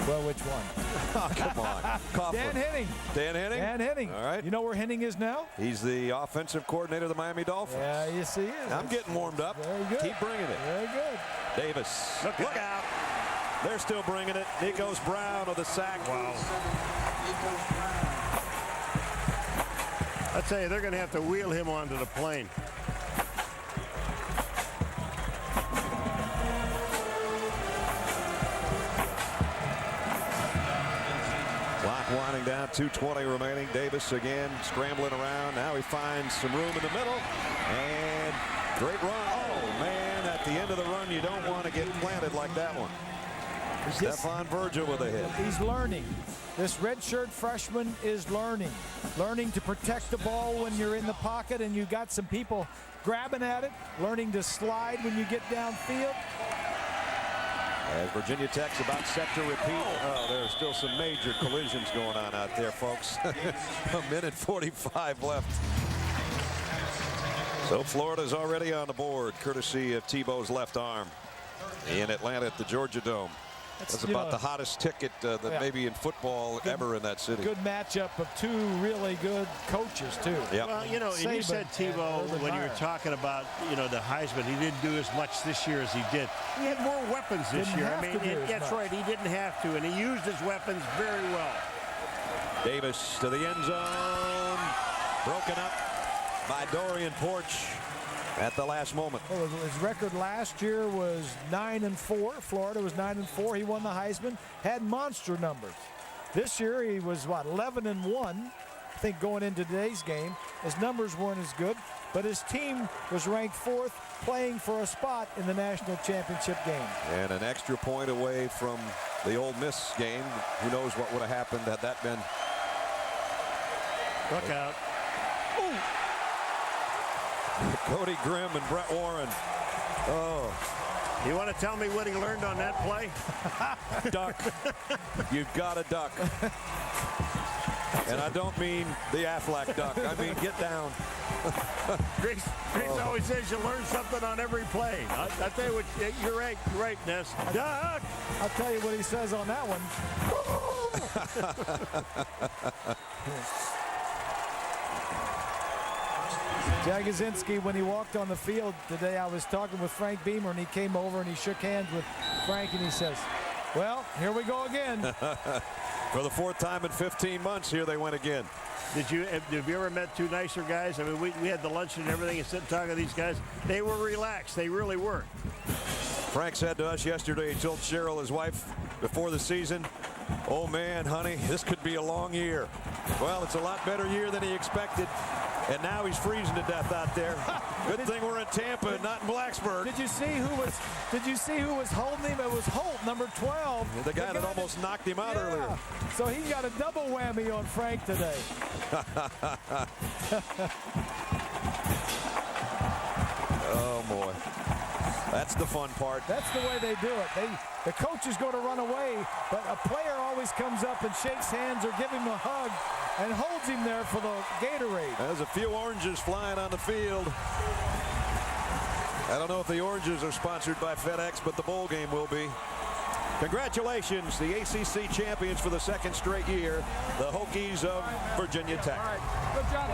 Well, which one? Oh, come on. Coughlin. Dan Henning. Dan Henning? Dan Henning. All right. You know where Henning is now? He's the offensive coordinator of the Miami Dolphins. Yeah, yes, he is. I'm getting warmed up. Very good. Keep bringing it. Very good. Davis. Look out. They're still bringing it. Nikos Brown with the sack. Wow. I tell you, they're going to have to wheel him onto the plane. Clock winding down, 2:20 remaining. Davis again scrambling around. Now he finds some room in the middle. And great run. Oh, man, at the end of the run, you don't want to get planted like that one. Stephon Virgil with a hit. He's learning. This redshirt freshman is learning to protect the ball when you're in the pocket and you got some people grabbing at it, learning to slide when you get downfield. As Virginia Tech's about set to repeat. Oh, there's still some major collisions going on out there, folks. A minute 45 left. So Florida's already on the board, courtesy of Tebow's left arm in Atlanta at the Georgia Dome. That's about the hottest ticket that maybe in football ever in that city. Good matchup of two really good coaches, too. Yep. Well, you know, and you said, Tebow, when you were talking about, you know, the Heisman, he didn't do as much this year as he did. He had more weapons this year. I mean, that's right. He didn't have to, and he used his weapons very well. Davis to the end zone. Broken up by Dorian Porch at the last moment. Well, his record last year was 9-4. Florida was 9-4. He won the Heisman. Had monster numbers. This year he was, what, 11-1. I think going into today's game, his numbers weren't as good, but his team was ranked 4th, playing for a spot in the national championship game. And an extra point away from the Ole Miss game. Who knows what would have happened had that been. Look out. Cody Grimm and Brett Warren. Oh, You want to tell me what he learned on that play? Duck. You've got to duck. And I don't mean the Aflac duck. I mean get down. Grace always says you learn something on every play. I tell you what, you're right, Ness. Duck! I'll tell you what he says on that one. Jagosinski, when he walked on the field today, I was talking with Frank Beamer, and he came over and he shook hands with Frank, and he says, well, here we go again. For the 4th time in 15 months, here they went again. Have you ever met two nicer guys? I mean, we had the lunch and everything and sit and talk to these guys. They were relaxed. They really were. Frank said to us yesterday, he told Cheryl, his wife, before the season, oh man, honey, this could be a long year. Well, it's a lot better year than he expected. And now he's freezing to death out there. Good thing we're in Tampa and not in Blacksburg. Did you see who was holding him? It was Holt, number 12. The guy that almost knocked him out earlier. So he got a double whammy on Frank today. Oh boy. That's the fun part. That's the way they do it. The coach is going to run away, but a player always comes up and shakes hands or gives him a hug and holds him there for the Gatorade. There's a few oranges flying on the field. I don't know if the oranges are sponsored by FedEx, but the bowl game will be. Congratulations, the ACC champions for the 2nd straight year, the Hokies of Virginia Tech. All right. Good job.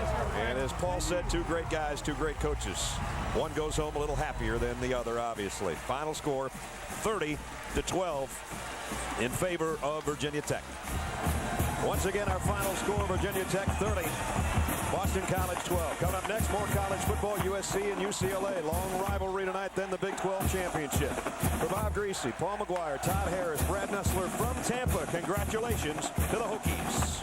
And as Paul said, 2 great guys, 2 great coaches. One goes home a little happier than the other, obviously. Final score, 30-12 in favor of Virginia Tech. Once again, our final score, Virginia Tech 30, Boston College 12. Coming up next, more college football, USC and UCLA. Long rivalry tonight, then the Big 12 Championship. For Bob Greasy, Paul McGuire, Todd Harris, Brad Nessler from Tampa, congratulations to the Hokies.